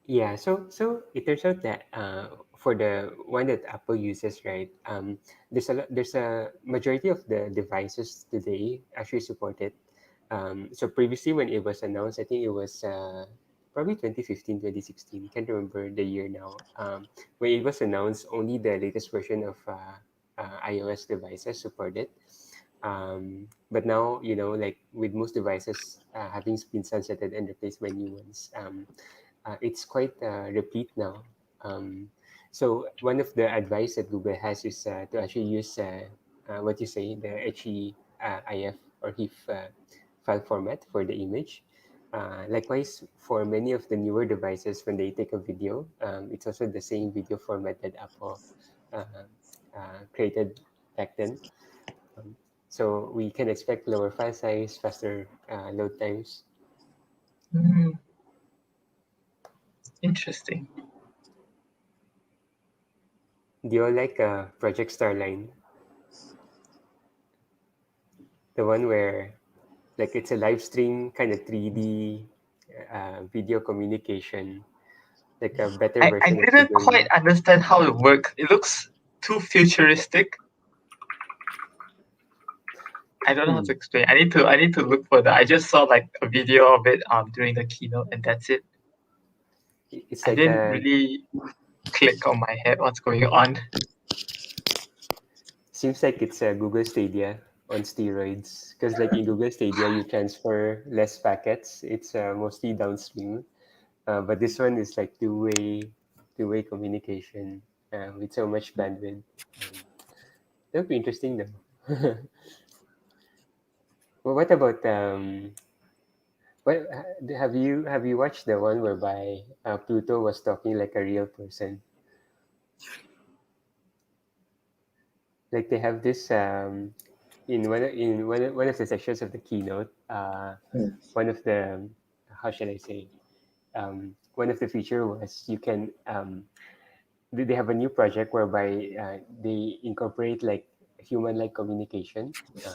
Speaker 2: Yeah, so it turns out that for the one that Apple uses, right? There's a majority of the devices today actually support it. So previously when it was announced, I think it was probably 2015, 2016. Can't remember the year now. When it was announced, only the latest version of iOS devices support it. But now, like with most devices having been sunsetted and replaced by new ones, it's quite replete now. Um, so one of the advice that Google has is to actually use what you say, the HEIF or HEIF file format for the image. Likewise, for many of the newer devices, when they take a video, it's also the same video format that Apple uh, created back then. Um, so we can expect lower file size, faster load times.
Speaker 1: Hmm, interesting.
Speaker 2: Do you all like Project Starline? The one where like it's a live stream kind of 3D video communication, like a better
Speaker 1: I
Speaker 2: version of
Speaker 1: didn't
Speaker 2: Google
Speaker 1: quite
Speaker 2: Meet.
Speaker 1: understand how it works. It looks too futuristic. I don't know how to explain. I need to look further. I just saw like a video of it during the keynote, and that's it.
Speaker 2: It's
Speaker 1: I
Speaker 2: like
Speaker 1: didn't really click on my head what's going on.
Speaker 2: seems like it's a Google Stadia on steroids. Because like in Google Stadia, you transfer less packets. It's mostly downstream, but this one is like two-way communication with so much bandwidth. Um, that would be interesting though. Well, what about what have you watched the one whereby Pluto was talking like a real person? Like they have this in one of the sections of the keynote.
Speaker 3: Hmm.
Speaker 2: One of the how shall I say? One of the feature was you can they have a new project whereby they incorporate like human-like communication. Uh,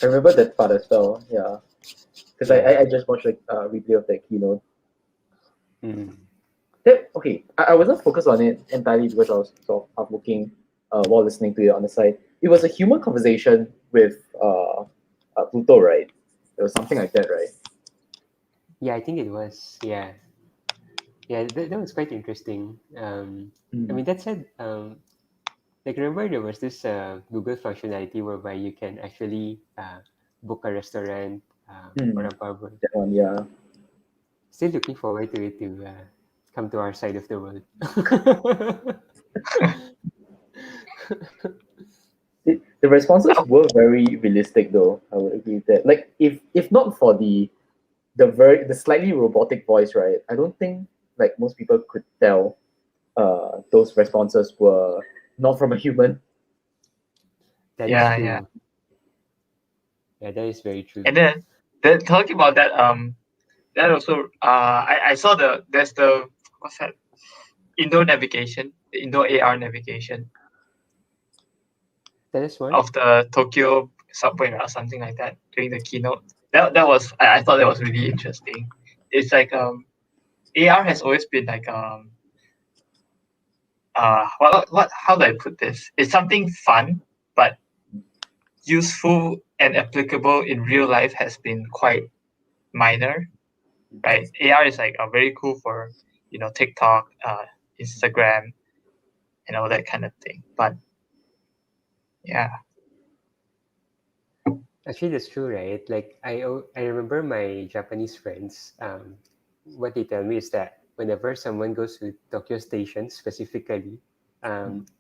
Speaker 3: I remember that part as well. Yeah, because I,
Speaker 2: yeah.
Speaker 3: I I just watched like a review of that keynote.
Speaker 2: Mm.
Speaker 3: Okay, I wasn't focused on it entirely because I was sort of looking while listening to it on the side. It was a human conversation with Pluto, right? It was something like that, right?
Speaker 2: Yeah, I think it was. Yeah, yeah, that was quite interesting. I
Speaker 3: Mm.
Speaker 2: mean, that said, like remember there was this Google functionality whereby you can actually book a restaurant or
Speaker 3: Mm.
Speaker 2: a bar.
Speaker 3: That one, yeah.
Speaker 2: Still looking forward to it to come to our side of the world.
Speaker 3: The responses were very realistic, though. I would agree with that. Like, if not for the slightly robotic voice, right? I don't think like most people could tell those responses were not from a human.
Speaker 2: That is
Speaker 1: Yeah,
Speaker 2: true.
Speaker 1: yeah.
Speaker 2: Yeah, that is very true.
Speaker 1: And then talking about that, that also, I saw there's the, what's that? Indo navigation, the Indo AR navigation
Speaker 2: That is one.
Speaker 1: of the Tokyo subway or something like that during the keynote. That was, I thought that was really interesting. It's like AR has always been like what how do I put this? It's something fun, but useful and applicable in real life has been quite minor, right? AR is like very cool for TikTok, Instagram, and all that kind of thing. But yeah,
Speaker 2: Actually, that's true, right? Like I remember my Japanese friends. What they tell me is that whenever someone goes to Tokyo Station specifically,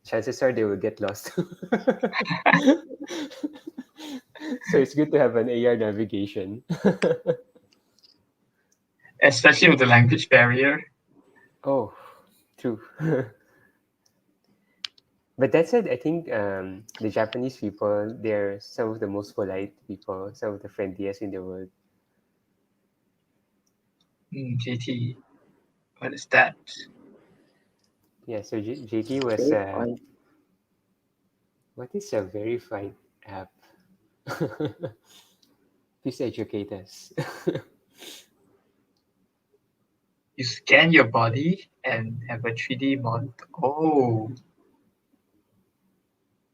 Speaker 2: chances are they will get lost. So it's good to have an AR navigation.
Speaker 1: especially with the language barrier.
Speaker 2: Oh, true. But that said, I think the Japanese people, they're some of the most polite people, some of the friendliest in the world.
Speaker 1: GT, what is that?
Speaker 2: Yeah, so JT was,
Speaker 3: Very fine.
Speaker 2: what is a verified app? Please educate us.
Speaker 1: You scan your body and have a 3D model. Oh,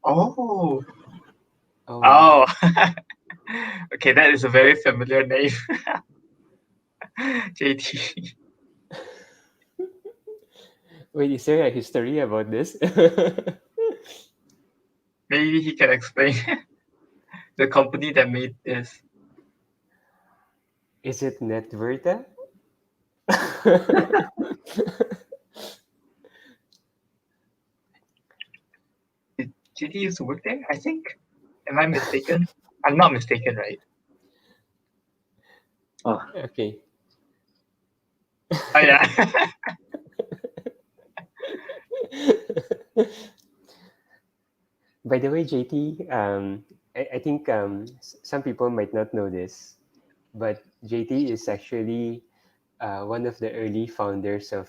Speaker 1: oh,
Speaker 2: Oh,
Speaker 1: oh. Okay, that is a very familiar name. JT.
Speaker 2: wait, is there a history about this?
Speaker 1: Maybe he can explain the company that made this.
Speaker 2: Is it Netverta?
Speaker 1: Did JT used to work there? I think. Am I mistaken? I'm not mistaken, right?
Speaker 3: Oh,
Speaker 2: Okay.
Speaker 1: Oh yeah.
Speaker 2: By the way, JT, I think some people might not know this, but JT is actually one of the early founders of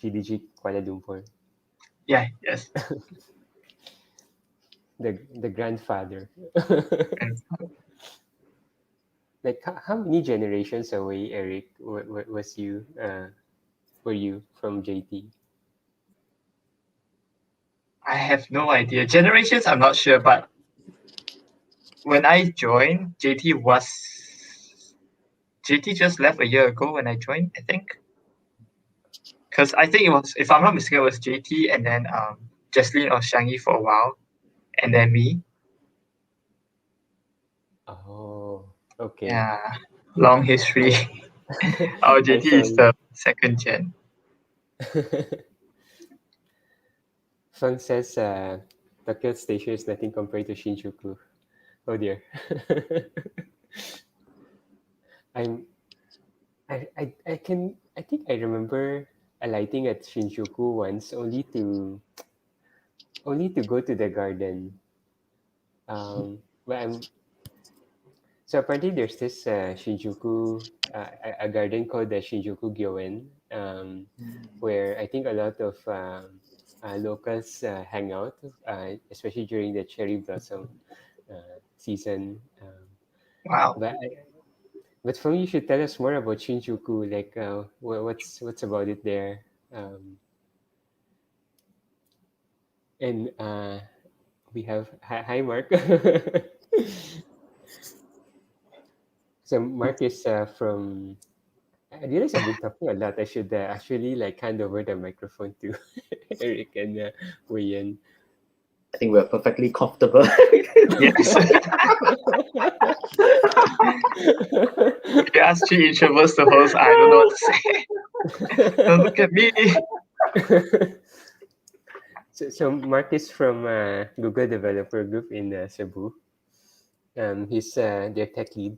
Speaker 2: GDG Kuala Lumpur,
Speaker 1: Yeah. Yes.
Speaker 2: the grandfather.
Speaker 1: And
Speaker 2: Like how many generations away, Eric, was you were you from JT?
Speaker 1: I have no idea. Generations, I'm not sure, but when I joined, JT just left a year ago when I joined, I think. Because I think it was, if I'm not mistaken, it was JT and then Jesslyn or Shangi for a while, and then me.
Speaker 2: Oh, okay.
Speaker 1: Yeah, long history. Our
Speaker 2: I'm
Speaker 1: JT is
Speaker 2: sorry.
Speaker 1: the second gen.
Speaker 2: Fang says Tokyo Station is nothing compared to Shinjuku. Oh dear. I'm I think I remember alighting at Shinjuku once only to go to the garden. But I'm so apparently there's this Shinjuku a garden called the Shinjuku Gyoen, where I think a lot of locals hang out, especially during the cherry blossom season.
Speaker 1: Wow.
Speaker 2: But but Feng, you should tell us more about Shinjuku. Like, what's about it there? Um, and we have hi Mark. So Mark is from. I realize I've been talking a lot. I should actually like hand over the microphone to Eric and Wei Yan.
Speaker 3: I think we're perfectly comfortable.
Speaker 1: Yes. If you ask three introverts to host, I don't know what to say. Don't look at me.
Speaker 2: So Mark is from Google Developer Group in Cebu. He's their tech lead,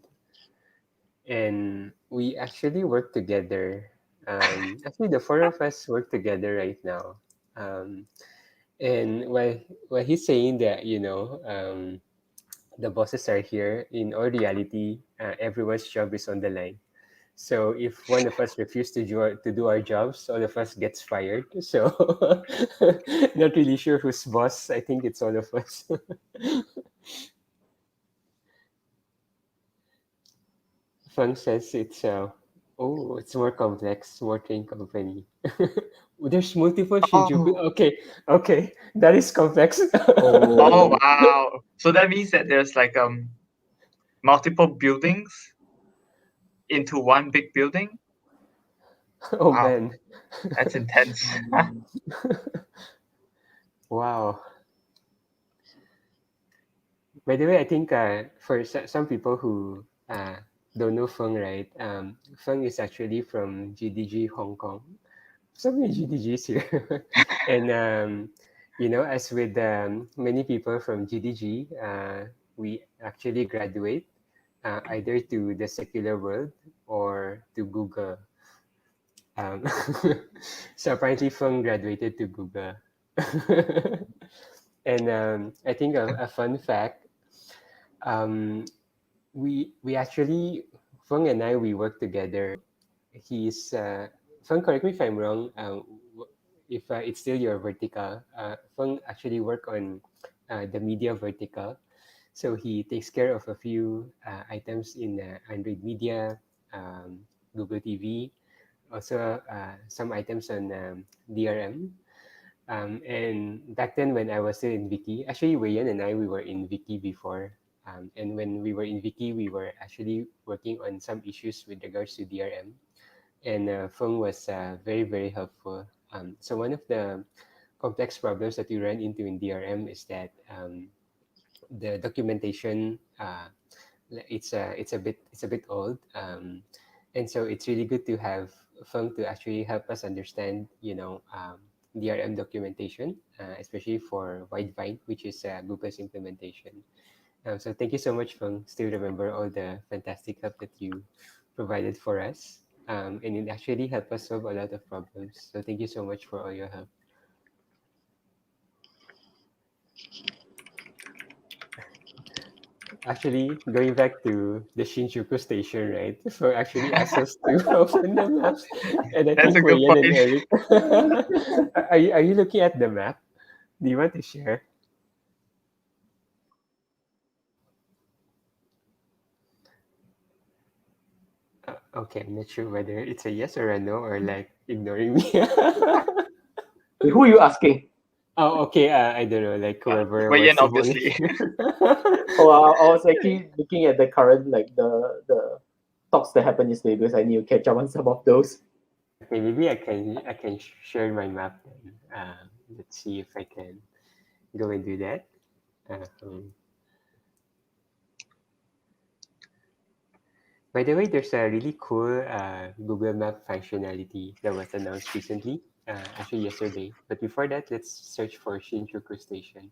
Speaker 2: and we actually work together. Actually, the four of us work together right now. And while he's saying that, the bosses are here, in all reality, everyone's job is on the line. So if one of us refuses to do our jobs, all of us gets fired. So not really sure who's boss. I think it's all of us. Fang says it's more complex, more train company. There's multiple Shinjuku.
Speaker 1: Oh.
Speaker 2: Okay, that is complex.
Speaker 1: Oh wow. So that means that there's like multiple buildings into one big building.
Speaker 2: Oh
Speaker 1: Wow,
Speaker 2: man,
Speaker 1: that's intense.
Speaker 2: wow. By the way, I think for some people who don't know Feng, right? Feng is actually from GDG Hong Kong. So many GDGs here. And, as with many people from GDG, we actually graduate either to the secular world or to Google. Um, so apparently Feng graduated to Google. And I think a fun fact, um, we actually, Feng and I, we work together. He's Feng, correct me if I'm wrong. If it's still your vertical, Feng actually work on the media vertical. So he takes care of a few items in Android Media, Google TV, also some items on DRM. And back then, when I was still in Wiki, actually, Wayan and I, we were in Wiki before. And when we were in Wiki, we were actually working on some issues with regards to DRM. And Feng was very, very helpful. So one of the complex problems that we ran into in DRM is that the documentation it's a bit old, and so it's really good to have Feng to actually help us understand, DRM documentation, especially for Widevine, which is Google's implementation. So thank you so much, Feng. Still remember all the fantastic help that you provided for us, and it actually helped us solve a lot of problems. So thank you so much for all your help. Actually, going back to the Shinjuku Station, right? So actually asked us to open the maps, and I
Speaker 1: That's
Speaker 2: think
Speaker 1: a good
Speaker 2: Wayan and
Speaker 1: point.
Speaker 2: Eric, are you looking at the map? Do you want to share? Okay, I'm not sure whether it's a yes or a no or like ignoring me.
Speaker 3: Who are you asking?
Speaker 2: Oh, okay. I don't know, like whoever wants
Speaker 1: Wayan,
Speaker 2: to
Speaker 1: obviously.
Speaker 2: volunteer.
Speaker 3: Oh, I was actually looking at the current, like the talks that happened yesterday, because I need to catch up on some of those.
Speaker 2: Okay, maybe I can share my map then. Let's see if I can go and do that. Um, by the way, there's a really cool Google Map functionality that was announced recently, actually yesterday. But before that, let's search for Shinjuku Station.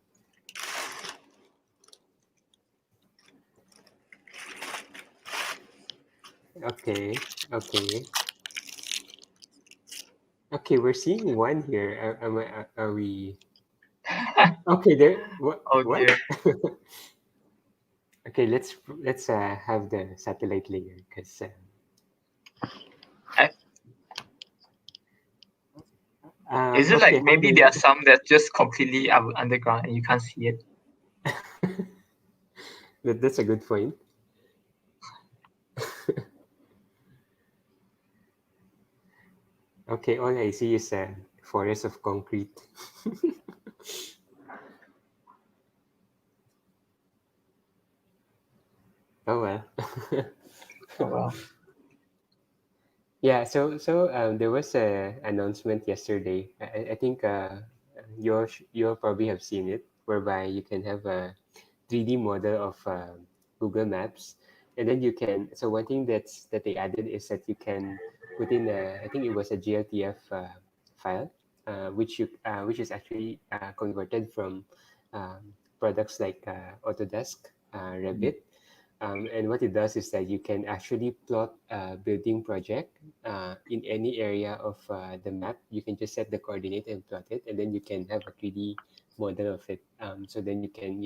Speaker 2: Okay, okay, okay. We're seeing one here. Are we? Okay, there. What?
Speaker 1: Oh
Speaker 2: What?
Speaker 1: dear.
Speaker 2: Okay, let's have the satellite layer because
Speaker 1: I- Is it
Speaker 2: okay,
Speaker 1: like
Speaker 2: how do
Speaker 1: maybe there are some that just completely underground and you can't see it?
Speaker 2: that's a good point. Okay, all I see is a forest of concrete. Oh well.
Speaker 1: Oh well.
Speaker 2: Yeah, so there was a announcement yesterday. I think you'll probably have seen it. whereby you can have a 3D model of Google Maps, and then you can. So one thing that they added is that you can put in I think it was a GLTF file, which is actually converted from products like Autodesk, Revit. And what it does is that you can actually plot a building project in any area of the map. You can just set the coordinate and plot it, and then you can have a 3D model of it. So then you can,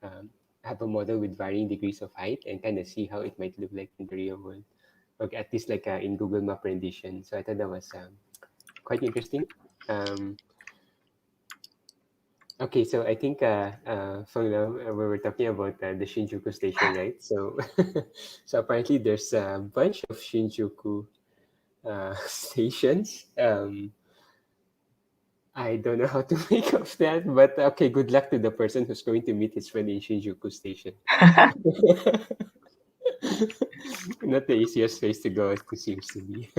Speaker 2: um, have a model with varying degrees of height and kind of see how it might look like in the real world, or at least like in Google Map rendition. So I thought that was quite interesting. Um, Okay, so I think Feng Lao, we were talking about the Shinjuku Station, right? So, so apparently there's a bunch of Shinjuku stations. I don't know how to make of that, but okay, good luck to the person who's going to meet his friend in Shinjuku Station. Not the easiest place to go, it seems to be.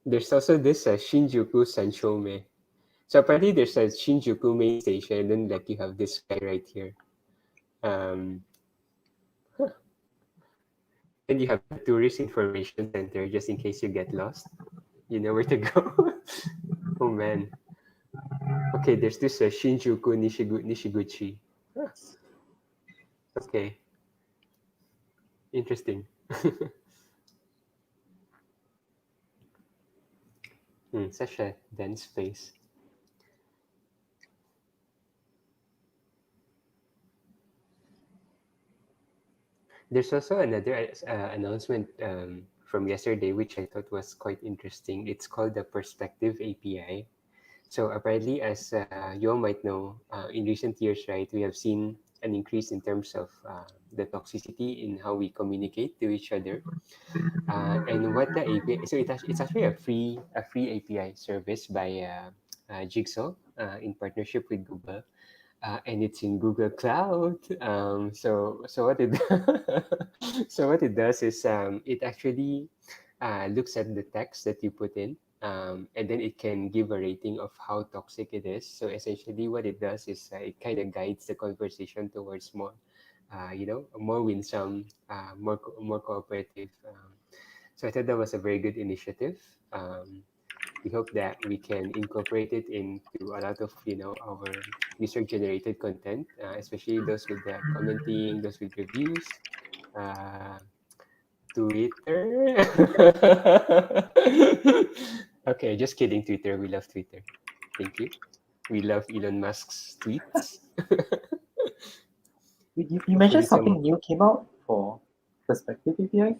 Speaker 2: There's also this Shinjuku Sanchome. So apparently there's a Shinjuku main station, and then like you have this guy right here. Huh. Then you have the tourist information center just in case you get lost. You know where to go. Oh man. Okay, there's this Shinjuku Nishiguchi. Huh. Okay. Interesting. Such a dense place. There's also another announcement from yesterday, which I thought was quite interesting. It's called the Perspective API. So apparently, as you all might know, in recent years, right, we have seen an increase in terms of the toxicity in how we communicate to each other. And what the API, so it's actually a free API service by Jigsaw in partnership with Google. And it's in Google Cloud. So what it so what it does is it actually looks at the text that you put in, and then it can give a rating of how toxic it is. So essentially, what it does is it kind of guides the conversation towards more, more winsome, more cooperative. So I thought that was a very good initiative. We hope that we can incorporate it into a lot of our user generated content, especially those with the commenting, those with reviews, uh, Twitter. Okay, just kidding, Twitter. We love Twitter. Thank you. We love Elon Musk's tweets.
Speaker 3: You mentioned something new came out for Perspective API.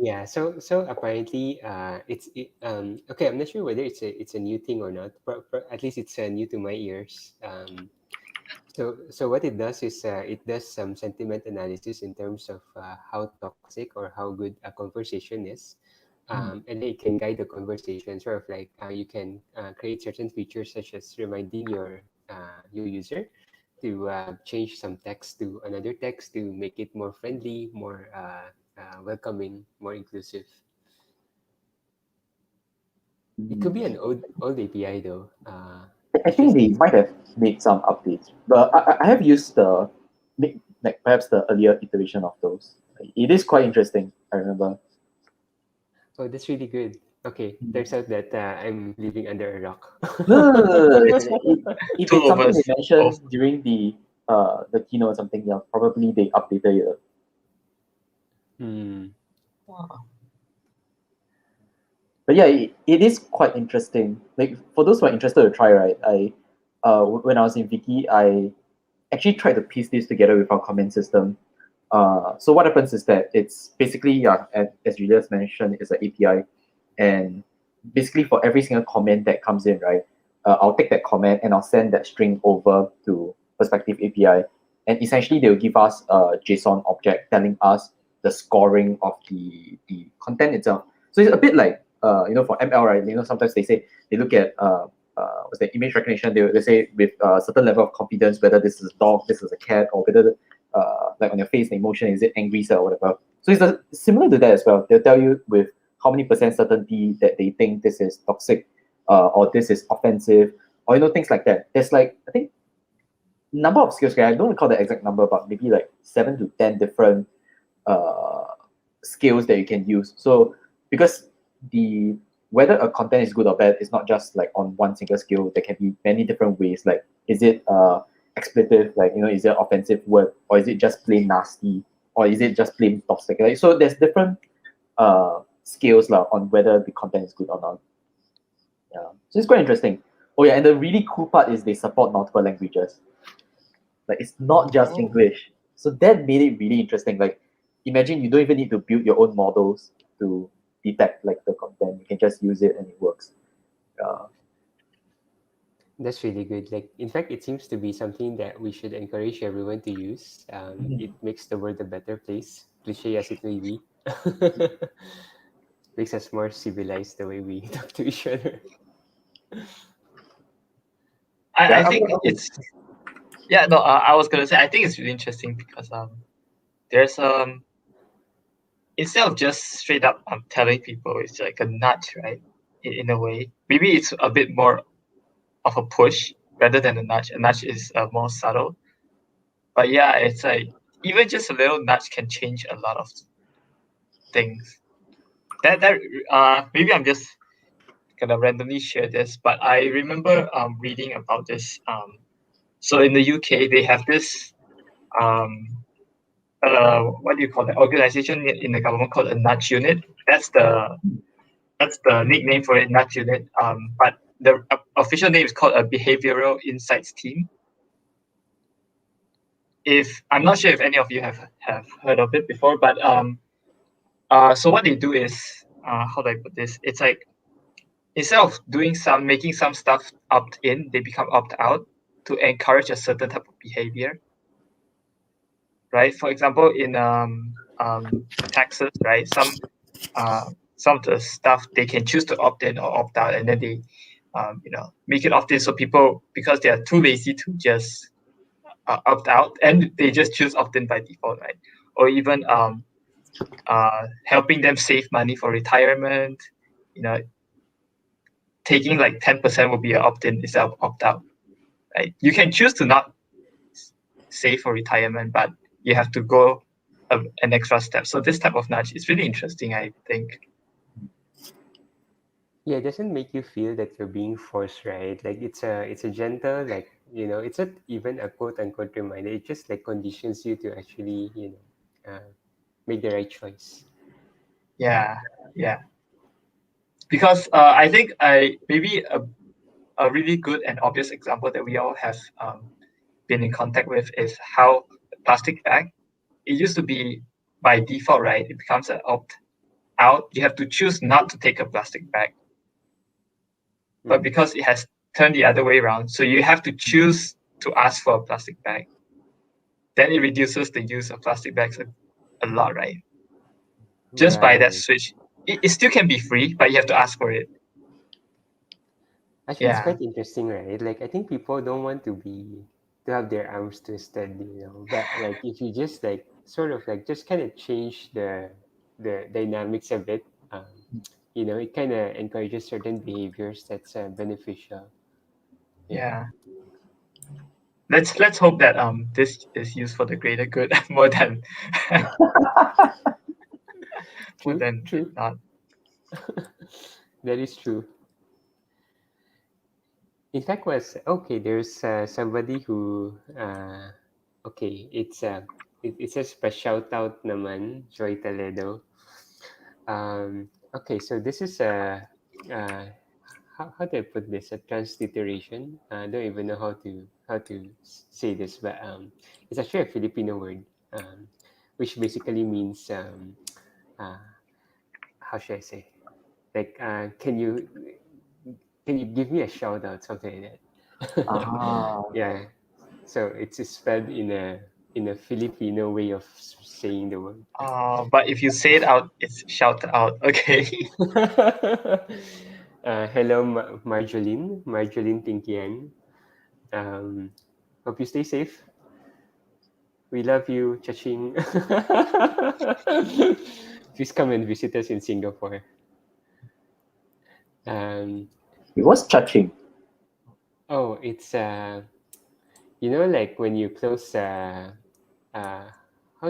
Speaker 2: Yeah, so apparently okay, I'm not sure whether it's a new thing or not, but at least it's new to my ears. So what it does is it does some sentiment analysis in terms of how toxic or how good a conversation is. And then it can guide the conversation, sort of like you can create certain features such as reminding your user to change some text to another text to make it more friendly, more welcoming, more inclusive. It could be an old API though.
Speaker 3: I think they might have made some updates, but I have used like perhaps the earlier iteration of those. It is quite interesting. I remember.
Speaker 2: Oh, that's really good. Okay, turns out that I'm living under a rock.
Speaker 3: No.
Speaker 1: It's
Speaker 3: If
Speaker 1: two
Speaker 3: it's
Speaker 1: of
Speaker 3: something
Speaker 1: us.
Speaker 3: they mentioned during the keynote or something, yeah, probably they updated it. But yeah, it is quite interesting. Like for those who are interested to try, right? When I was in Viki, I actually tried to piece this together with our comment system. So what happens is that it's basically, yeah, as Julius mentioned, it's an API, and basically for every single comment that comes in, right, I'll take that comment and I'll send that string over to Perspective API, and essentially they will give us a JSON object telling us the scoring of the content itself. So it's a bit like for ML, right? Sometimes they say they look at what's the image recognition. They say with a certain level of confidence whether this is a dog, this is a cat, or whether like on your face the emotion is it angry or whatever. So it's similar to that as well. They'll tell you with how many percent certainty that they think this is toxic, or this is offensive, or things like that. There's like, I think, number of skills. Okay, I don't recall the exact number, but maybe like 7 to 10 different uh, skills that you can use. So because the whether a content is good or bad is not just like on one single skill. There can be many different ways. Like, is it expletive? Like, is it offensive word, or is it just plain nasty, or is it just plain toxic? Like, so there's different skills on whether the content is good or not. Yeah, so it's quite interesting. Oh yeah, and the really cool part is they support multiple languages. Like, it's not just English. So that made it really interesting. Like, imagine you don't even need to build your own models to detect like the content. You can just use it and it works.
Speaker 2: That's really good. Like, in fact, it seems to be something that we should encourage everyone to use. It makes the world a better place, cliche as it may be. Makes us more civilized the way we talk to each other.
Speaker 1: I think it's I was gonna say I think it's really interesting because there's instead of just straight up telling people, it's like a nudge, right? In a way, maybe it's a bit more of a push rather than a nudge. A nudge is more subtle, but yeah, it's like even just a little nudge can change a lot of things. That maybe I'm just gonna randomly share this, but I remember reading about this. So in the UK, they have this what do you call that organization in the government called a nudge unit. That's the nickname for it, nudge unit. But the official name is called a behavioral insights team. If I'm not sure if any of you have heard of it before, but so what they do is how do I put this? It's like instead of making some stuff opt in, they become opt out to encourage a certain type of behavior. Right? For example, in taxes, right? Some of the stuff they can choose to opt in or opt out, and then they make it opt in so people, because they are too lazy to just opt out, and they just choose opt in by default, right? Or even helping them save money for retirement, taking like 10% will be an opt in instead of opt out, right? You can choose to not save for retirement, but you have to go an extra step. So this type of nudge is really interesting, I think.
Speaker 2: Yeah, it doesn't make you feel that you're being forced, right? Like, it's a gentle, like, it's not even a quote unquote reminder. It just like conditions you to actually, make the right choice.
Speaker 1: Yeah. Because I think maybe a really good and obvious example that we all have been in contact with is how plastic bag, it used to be by default, right? It becomes an opt out. You have to choose not to take a plastic bag. But because it has turned the other way around, so you have to choose to ask for a plastic bag, then it reduces the use of plastic bags a lot, right? Just by that switch. It still can be free, but you have to ask for it.
Speaker 2: Actually, it's quite interesting, right? Like, I think people don't want to have their arms twisted, But like, if you just like sort of like just kind of change the dynamics a bit, it kind of encourages certain behaviors that's beneficial.
Speaker 1: Yeah. Let's hope that this is used for the greater good more than
Speaker 2: True.
Speaker 1: not.
Speaker 2: That is true. In fact, there's somebody who it says pa shout out naman, Joy Toledo. Okay, so this is how do I put this? A transliteration. I don't even know how to say this, but it's actually a Filipino word, which basically means how should I say? Like, can you give me a shout out, something like that? Yeah. So it's spelled in a Filipino way of saying the word.
Speaker 1: But if you say it out, it's shout out. Okay.
Speaker 2: Hello, Marjolene Tinkian. Hope you stay safe. We love you, Chaching. Please come and visit us in Singapore.
Speaker 3: It was touching.
Speaker 2: Oh, it's like when you close how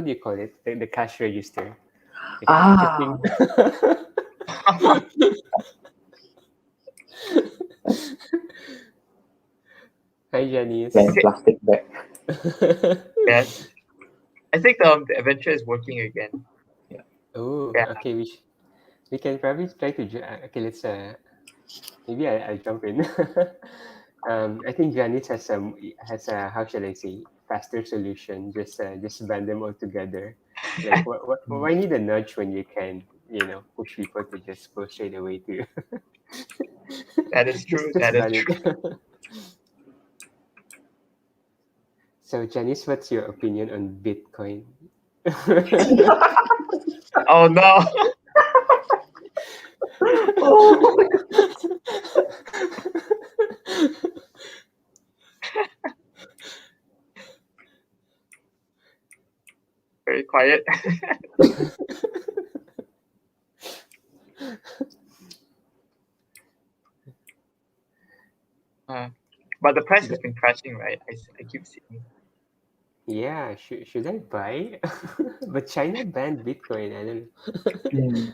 Speaker 2: do you call it? The cash register. Like
Speaker 3: Ah,
Speaker 2: chipping. Hi, Janice.
Speaker 3: man, plastic bag.
Speaker 1: Yes. I think the adventure is working again.
Speaker 2: Oh,
Speaker 1: Yeah.
Speaker 2: okay. We can probably try to. Okay, let's. Maybe I'll jump in. I think Janice has a how shall I say faster solution. Just band them all together. Like why need a nudge when you can push people to just go straight away to
Speaker 1: That is true.
Speaker 2: just
Speaker 1: That is
Speaker 2: ban it.
Speaker 1: true.
Speaker 2: So Janice, what's your opinion on Bitcoin?
Speaker 1: Oh no.
Speaker 3: Oh,
Speaker 1: Very quiet. But the price has been crashing, right? I keep seeing.
Speaker 2: Yeah, should I buy? But China banned Bitcoin. I don't know.
Speaker 3: mm,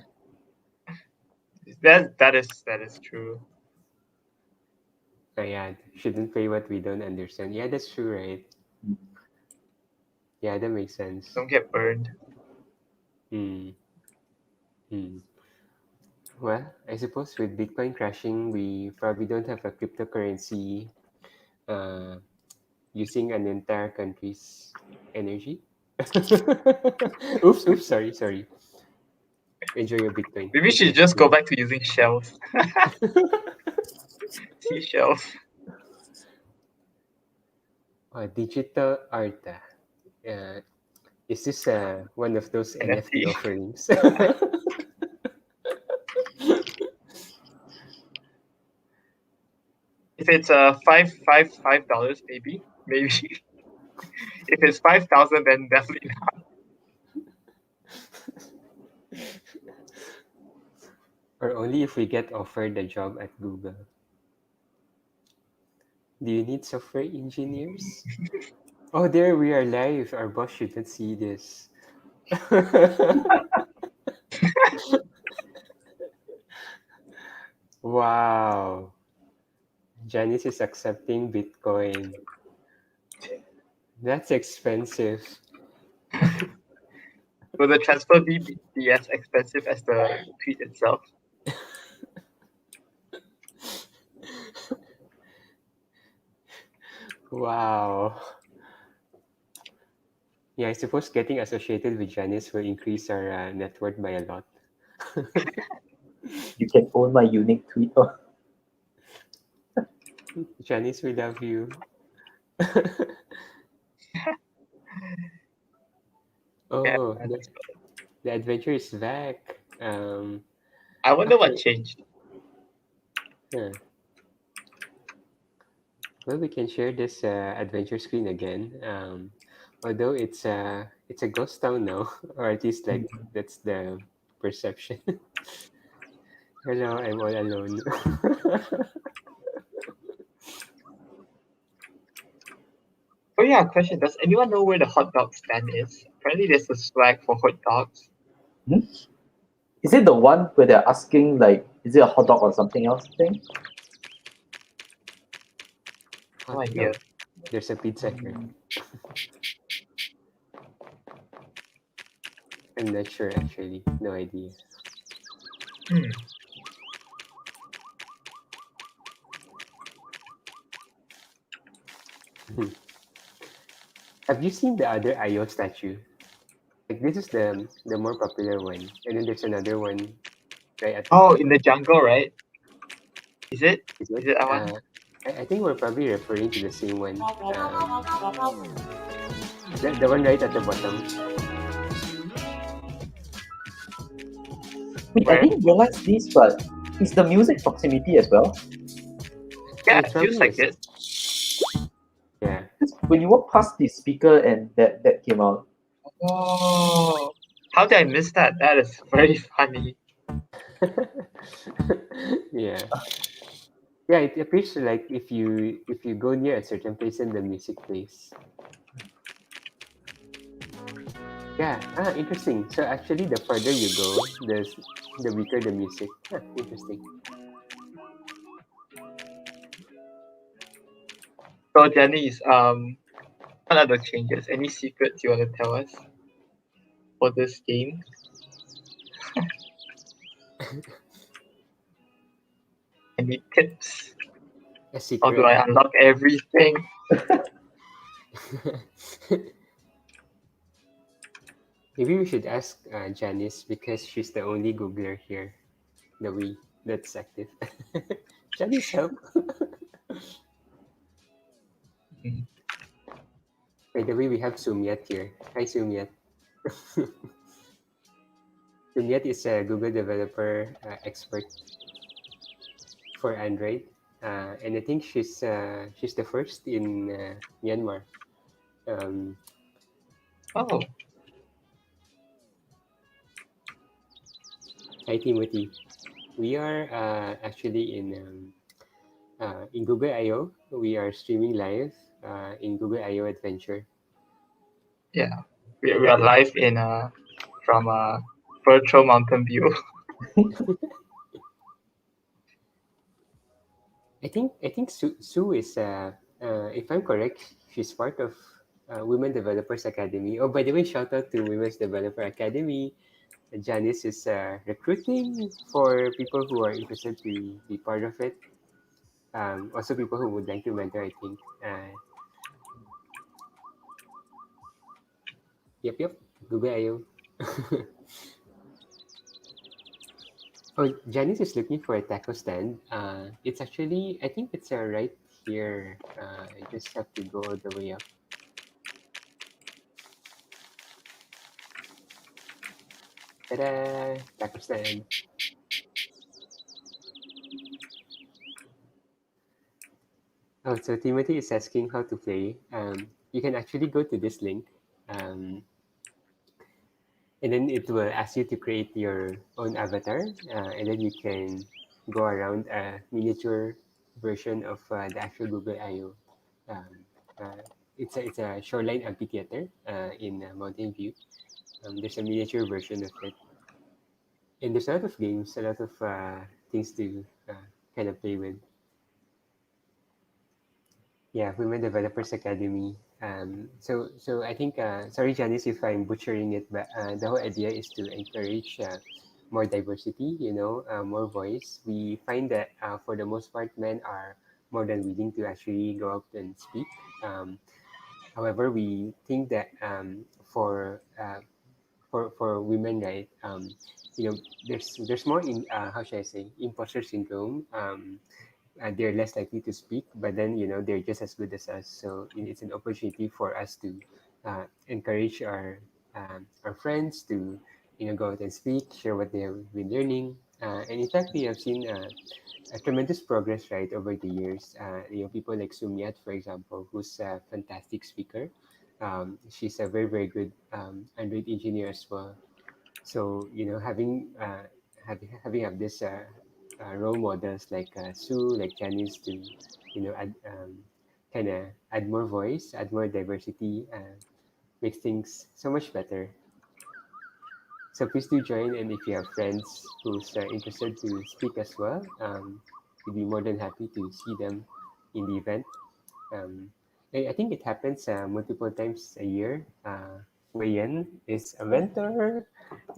Speaker 1: That is true.
Speaker 2: Oh, yeah, shouldn't pay what we don't understand. Yeah, that's true, right?
Speaker 3: mm.
Speaker 2: Yeah, that makes sense.
Speaker 1: Don't get burned.
Speaker 2: Hmm. Hmm. Well, I suppose with Bitcoin crashing, we probably don't have a cryptocurrency uh, using an entire country's energy. Oops, sorry. Enjoy your Bitcoin.
Speaker 1: Maybe we should just go back to using shells. Seashells.
Speaker 2: Digital art. Is this one of those NFT
Speaker 1: NFT.
Speaker 2: offerings?
Speaker 1: If it's $5, maybe. If it's 5,000, then definitely not.
Speaker 2: Or only if we get offered a job at Google. Do you need software engineers? Oh, there we are live. Our boss shouldn't see this. Wow. Janice is accepting Bitcoin. That's expensive.
Speaker 1: Will the transfer be as expensive as the tweet itself?
Speaker 2: Wow. Yeah, I suppose getting associated with Janice will increase our net worth by a lot.
Speaker 3: You can own my unique tweet.
Speaker 2: Janice, we love you.
Speaker 1: Yeah.
Speaker 2: Oh, the adventure is back.
Speaker 1: I wonder what
Speaker 2: Okay.
Speaker 1: changed.
Speaker 2: Huh. Well, we can share this adventure screen again. Although it's a ghost town now, or at least like that's the perception. Hello, I'm all alone.
Speaker 1: Oh yeah, question. Does anyone know where the hot dog stand is? Apparently there's a swag for hot dogs.
Speaker 3: Is it the one where they're asking like, is it a hot dog or something else thing?
Speaker 1: No
Speaker 2: Hot
Speaker 1: idea.
Speaker 2: dog. There's a pizza here. I'm not sure actually. No idea.
Speaker 1: Hmm.
Speaker 2: Have you seen the other IO statue? Like this is the more popular one, and then there's another one right at the
Speaker 1: Oh,
Speaker 2: top.
Speaker 1: in the jungle, right? Is it?
Speaker 2: Is
Speaker 1: Is
Speaker 2: it?
Speaker 1: it that one?
Speaker 2: I think we're probably referring to the same one. The one right at the bottom.
Speaker 3: Wait, I
Speaker 1: Where?
Speaker 3: didn't realize this, but is the music proximity as well?
Speaker 1: Yeah,
Speaker 2: It
Speaker 1: it feels
Speaker 2: probably
Speaker 1: like
Speaker 2: is.
Speaker 1: it.
Speaker 2: Yeah.
Speaker 3: Because when you walk past the speaker and that came out.
Speaker 1: Oh, how did I miss that? That is very funny.
Speaker 2: Yeah. Yeah, it appears like if you go near a certain place, then the music plays. Yeah, interesting. So actually, the further you go, the weaker the music. Interesting.
Speaker 1: So Janice, what are the changes? Any secrets you want to tell us for this game? Any tips?
Speaker 2: A
Speaker 1: How do
Speaker 2: secret.
Speaker 1: I unlock everything?
Speaker 2: Maybe we should ask Janice because she's the only Googler here that's active. Janice, help.
Speaker 1: Mhm.
Speaker 2: By the way, we have Sumyat here. Hi, Sumyat. Sumyat is a Google developer expert for Android, and I think she's the first in Myanmar. Um,
Speaker 1: Oh,
Speaker 2: Hi, Timothy. We are actually in Google I/O. We are streaming live in Google I/O Adventure.
Speaker 1: yeah. We are live in from a virtual mountain view.
Speaker 2: I think Sue is if I'm correct, she's part of Women Developers Academy. Oh, by the way, shout out to Women's Developer Academy. Janice is recruiting for people who are interested to be part of it. Also, people who would like to mentor. I think. Yep. Google I/O. Oh, Janice is looking for a taco stand. It's actually, I think it's right here. I just have to go all the way up. Ta-da! Taco stand. Oh, so Timothy is asking how to play. You can actually go to this link, um, and then it will ask you to create your own avatar, and then you can go around a miniature version of the actual Google I/O. Um, it's a shoreline amphitheater in Mountain View. There's a miniature version of it, and there's a lot of games, a lot of things to kind of play with. Yeah, Women Developers Academy. So I think, sorry, Janice, if I'm butchering it, but the whole idea is to encourage more diversity, more voice. We find that for the most part, men are more than willing to actually go out and speak. However, we think that for women, right, there's more in how should I say, imposter syndrome. They're less likely to speak, but then they're just as good as us. So it's an opportunity for us to encourage our friends to go out and speak, share what they have been learning, and in fact, we have seen a tremendous progress right over the years. People like Sumyat, for example, who's a fantastic speaker. She's a very very good Android engineer as well. So having have this role models like Sue, like Janice to add kind of add more voice, add more diversity, makes things so much better. So please do join, and if you have friends who's interested to speak as well, we'd be more than happy to see them in the event. I think it happens multiple times a year. Wei Yan is a mentor,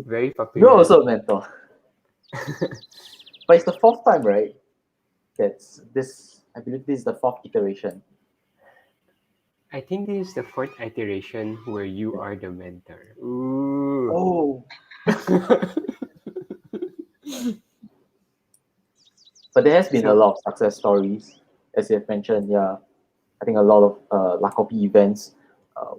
Speaker 2: very
Speaker 3: You're
Speaker 2: popular.
Speaker 3: also a mentor, but it's the fourth time, right? That's this. I believe this is the fourth iteration.
Speaker 2: I think this is the fourth iteration where you are the mentor. Ooh.
Speaker 3: Oh, but there has been a
Speaker 2: So
Speaker 3: lot of success stories, as you have mentioned. Yeah, I think a lot of Lakopi events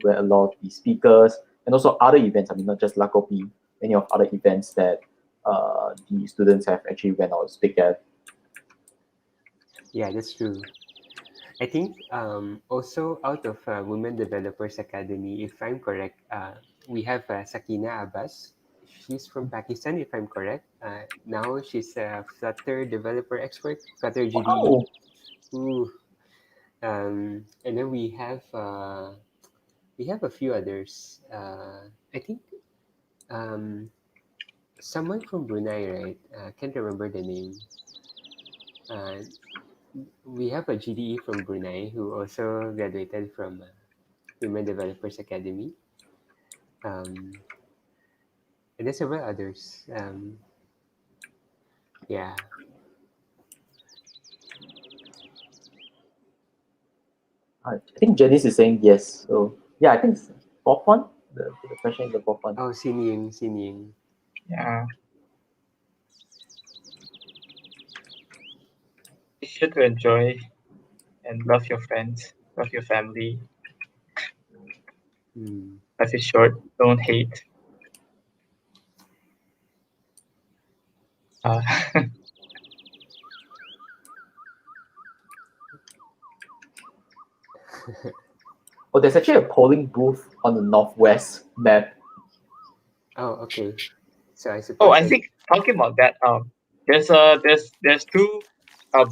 Speaker 3: where a lot of the speakers and also other events. I mean, not just Lakopi, many of other events that the students have actually went out to speak at.
Speaker 2: yeah, that's true. I think also out of Women Developers Academy, if I'm correct, we have Sakina Abbas. she's from Pakistan, if I'm correct. Now she's a Flutter developer expert, Flutter GDE.
Speaker 3: Wow.
Speaker 2: Ooh. And then we have a few others. I think someone from Brunei, right? Can't remember the name. We have a GDE from Brunei who also graduated from Women Developers Academy. And there's several others. Yeah.
Speaker 3: I think Janice is saying yes. So yeah, I think it's fourth one. The question is the fourth one.
Speaker 2: Oh, Xin Ying.
Speaker 1: Yeah. Be sure to enjoy and love your friends, love your family. Life is short. Don't hate.
Speaker 3: Oh, there's actually a polling booth on the northwest map.
Speaker 2: Oh, okay. So I suppose.
Speaker 1: Oh, I think talking about that, there's two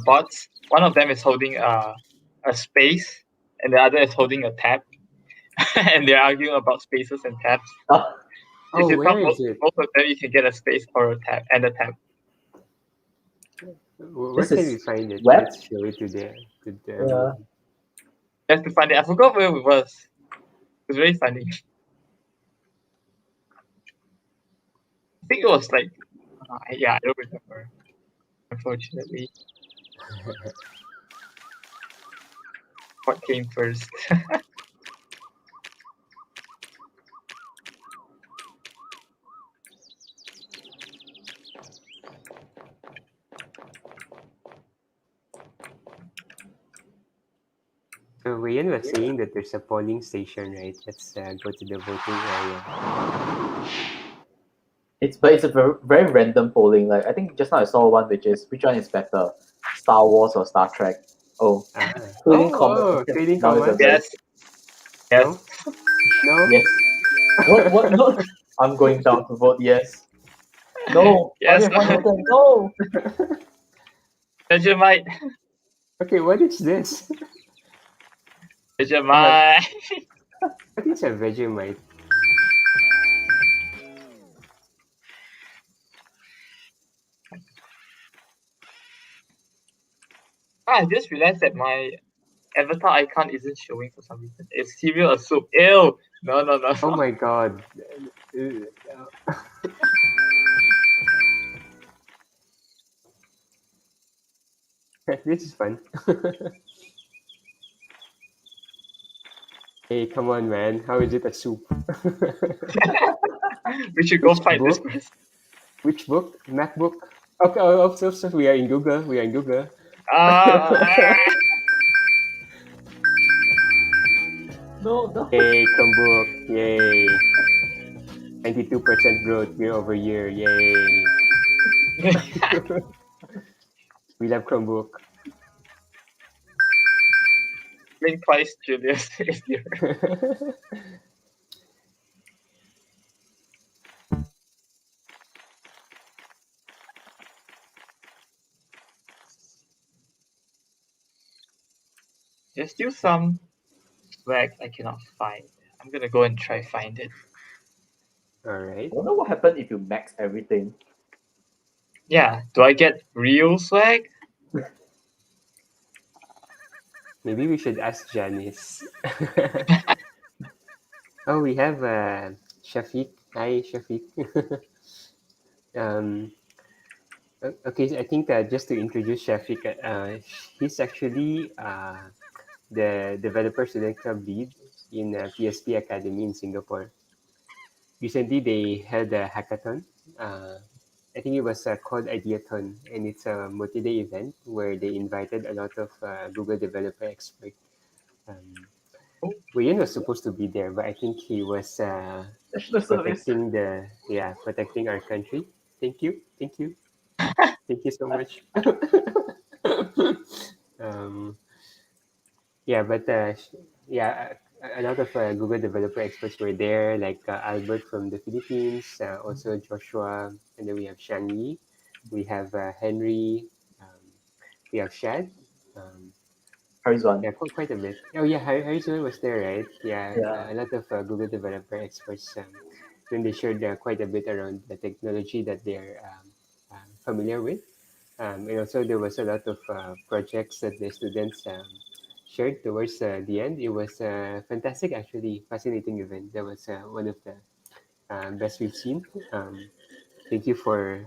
Speaker 1: bots. One of them is holding a space, and the other is holding a tab, and they're arguing about spaces and tabs.
Speaker 3: Ah,
Speaker 1: If you
Speaker 2: where
Speaker 1: talk
Speaker 2: is it?
Speaker 1: both of them, you can get a space or a tab and a tab.
Speaker 2: Where
Speaker 3: This
Speaker 2: can
Speaker 3: is
Speaker 2: we find it?
Speaker 3: web?
Speaker 2: Let's show it to the
Speaker 3: Yeah.
Speaker 2: everyone.
Speaker 1: You have to find it. I forgot where it was. It was very funny. I think it was like, I don't remember. Unfortunately, what came first?
Speaker 2: So Wayan was saying that there's a polling station, right? Let's go to the voting area.
Speaker 3: It's a very, very random polling. Like I think just now I saw one which one is better, Star Wars or Star Trek? Oh, Trading Commons.
Speaker 2: Trading
Speaker 3: Now it's a
Speaker 2: Commons.
Speaker 3: very-
Speaker 1: Yes.
Speaker 2: No.
Speaker 3: Yes. What? No. I'm going down to vote yes. No.
Speaker 1: Yes.
Speaker 3: I have one vote. No.
Speaker 1: Vegemite.
Speaker 2: Okay, what is this?
Speaker 1: Vegemite.
Speaker 2: What is a Vegemite?
Speaker 1: I just realized that my avatar icon isn't showing for some reason. It's cereal or soup. Ew. No.
Speaker 2: Oh my god. This is fun. Hey, come on, man. How is it a soup?
Speaker 1: We should go
Speaker 2: Which
Speaker 1: fight this
Speaker 2: book?
Speaker 1: person.
Speaker 2: Which book? MacBook? Okay, so we are in Google.
Speaker 3: No.
Speaker 2: Yay, Chromebook. Yay. 92% growth year over year. Yay. We love Chromebook.
Speaker 1: Blink twice, Julius. is here. There's still some swag I cannot find. I'm gonna go and try find it.
Speaker 2: All right.
Speaker 3: I wonder what happened if you max everything.
Speaker 1: Yeah. Do I get real swag?
Speaker 2: Maybe we should ask Janice. Oh, we have Shafiq. Hi, Shafiq. Okay, so I think just to introduce Shafiq, he's actually the Developer Student Club lead in PSP Academy in Singapore. Recently, they held a hackathon. I think it was called Ideathon, and it's a multi-day event where they invited a lot of Google developer experts. Wayan was supposed to be there, but I think he was
Speaker 3: National service.
Speaker 2: protecting our country. Thank you, thank you so much. But a lot of Google developer experts were there, like Albert from the Philippines, also Joshua, and then we have Shang Yi, we have Henry, um, we have Shad. Um,
Speaker 3: Harizwan.
Speaker 2: yeah, quite a bit. Oh yeah, Harrison was there, right? Yeah,
Speaker 3: Yeah.
Speaker 2: a lot of Google developer experts. Then they shared quite a bit around the technology that they're familiar with. And also there was a lot of projects that the students shared towards the end. It was fantastic, actually, fascinating event. That was one of the best we've seen. Thank you for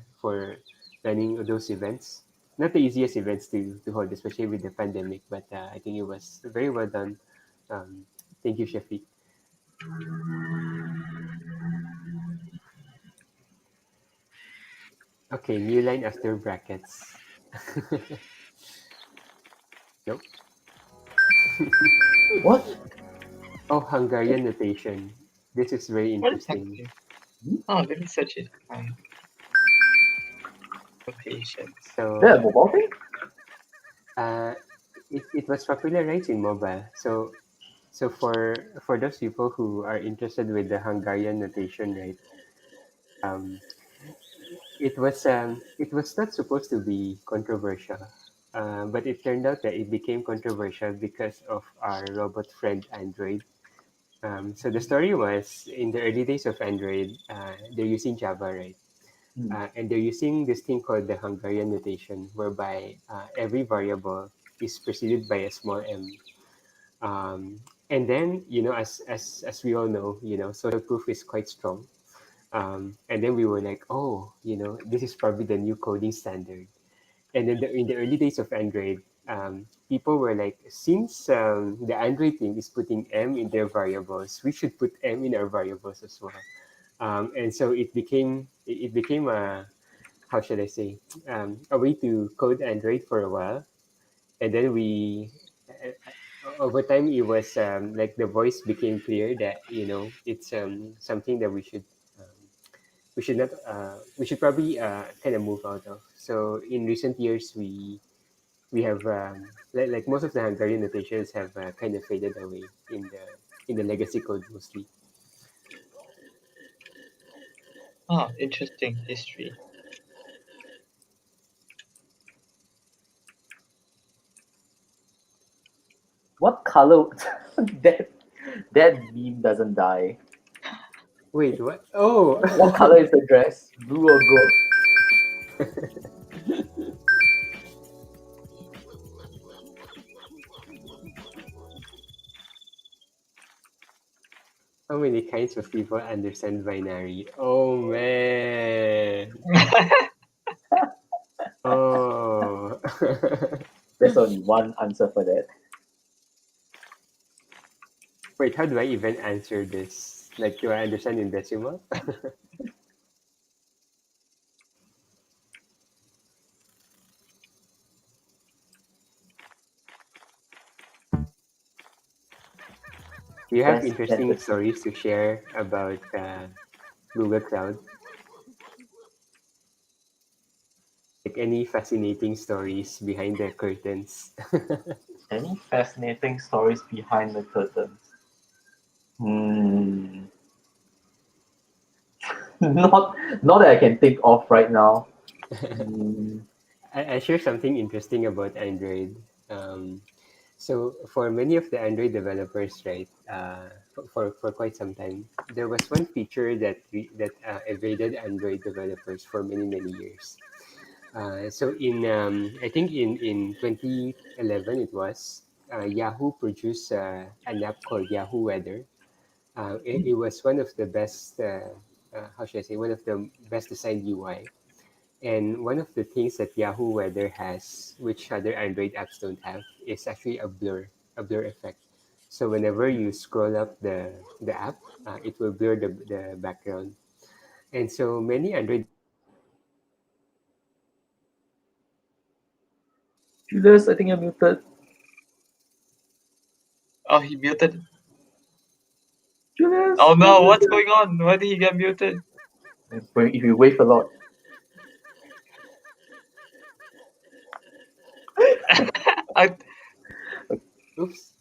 Speaker 2: running those events. Not the easiest events to hold, especially with the pandemic, but I think it was very well done. Um, thank you, Shafiq. Okay, new line after brackets. Nope.
Speaker 3: What?
Speaker 2: Oh, Hungarian notation. This is very
Speaker 1: What is
Speaker 2: interesting.
Speaker 1: happening? Oh, let me search it. Notations.
Speaker 3: Yeah,
Speaker 2: So,
Speaker 3: mobile thing?
Speaker 2: uh, it was popularized in mobile. So for those people who are interested with the Hungarian notation, right? Um, it was not supposed to be controversial, but it turned out that it became controversial because of our robot friend Android. So the story was in the early days of Android, they're using Java, right?
Speaker 3: Hmm.
Speaker 2: And they're using this thing called the Hungarian notation, whereby every variable is preceded by a small m. And then, as we all know, social proof is quite strong. And then we were like, oh, this is probably the new coding standard. And then in the early days of Android, people were like, since the Android team is putting m in their variables, we should put m in our variables as well. And so it became a, how should I say, a way to code Android for a while. And then over time, it was like the voice became clear that it's something that um, we should probably kind of move out of. So in recent years, we have like most of the Hungarian notations have kind of faded away in the legacy code mostly.
Speaker 1: Interesting history.
Speaker 3: What color? that that meme doesn't die.
Speaker 2: Wait, what? Oh,
Speaker 3: What color is the dress? Blue or gold?
Speaker 2: how many kinds of people understand binary? Oh man. Oh.
Speaker 3: There's only one answer for that.
Speaker 2: Wait, how do I even answer this? Like, do I understand in decimal? Do you have
Speaker 3: Best
Speaker 2: interesting
Speaker 3: fantasy.
Speaker 2: stories to share about Google Cloud? Like any fascinating stories behind the curtains?
Speaker 3: Any fascinating stories behind the curtains? Hmm. Not that I can think of right now. Hmm.
Speaker 2: I share something interesting about Android. So for many of the Android developers, right, for quite some time, there was one feature that evaded Android developers for many years. So I think in 2011 it was, Yahoo produced an app called Yahoo Weather. It was one of the best, how should I say, one of the best designed UI. And one of the things that Yahoo Weather has, which other Android apps don't have, is actually a blur effect. So whenever you scroll up the app, it will blur the background. And so many Android.
Speaker 3: Julius, I think you're muted.
Speaker 1: Oh, he muted.
Speaker 3: Julius.
Speaker 1: Oh
Speaker 3: you're
Speaker 1: no, what's
Speaker 3: muted.
Speaker 1: going on? Why did he get muted?
Speaker 3: If you wave a lot.
Speaker 1: I,
Speaker 2: Oops,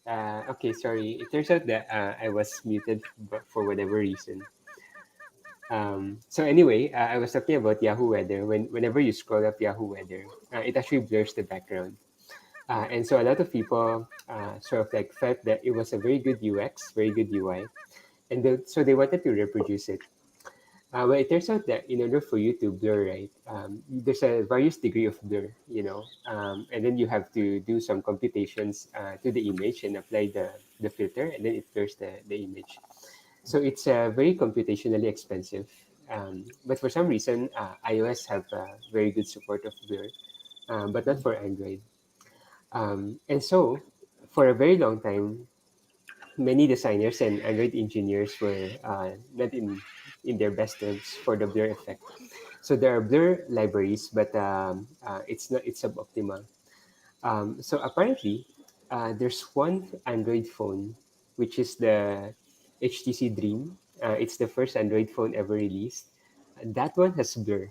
Speaker 2: Okay, sorry. It turns out that I was muted for whatever reason. So anyway, I was talking about Yahoo Weather. Whenever you scroll up Yahoo Weather, it actually blurs the background. And so a lot of people sort of like felt that it was a very good UX, very good UI, and so they wanted to reproduce it. Well, it turns out that in order for you to blur, right, there's a various degree of blur, and then you have to do some computations to the image and apply the filter, and then it blurs the image. So it's very computationally expensive. But for some reason, iOS have very good support of blur, but not for Android. And so, for a very long time, many designers and Android engineers were not in their best terms for the blur effect. So there are blur libraries, but it's suboptimal. So apparently, there's one Android phone, which is the HTC Dream. It's the first Android phone ever released. That one has blur,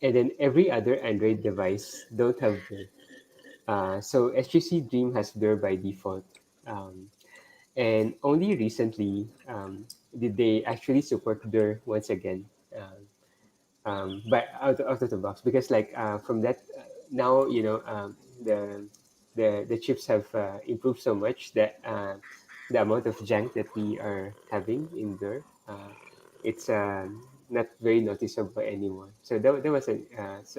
Speaker 2: and then every other Android device don't have blur. So HTC Dream has blur by default. Um, and only recently did they actually support blur once again, but out of the box, because like from that now the chips have improved so much that the amount of jank that we are having in blur, it's not very noticeable anymore. So that was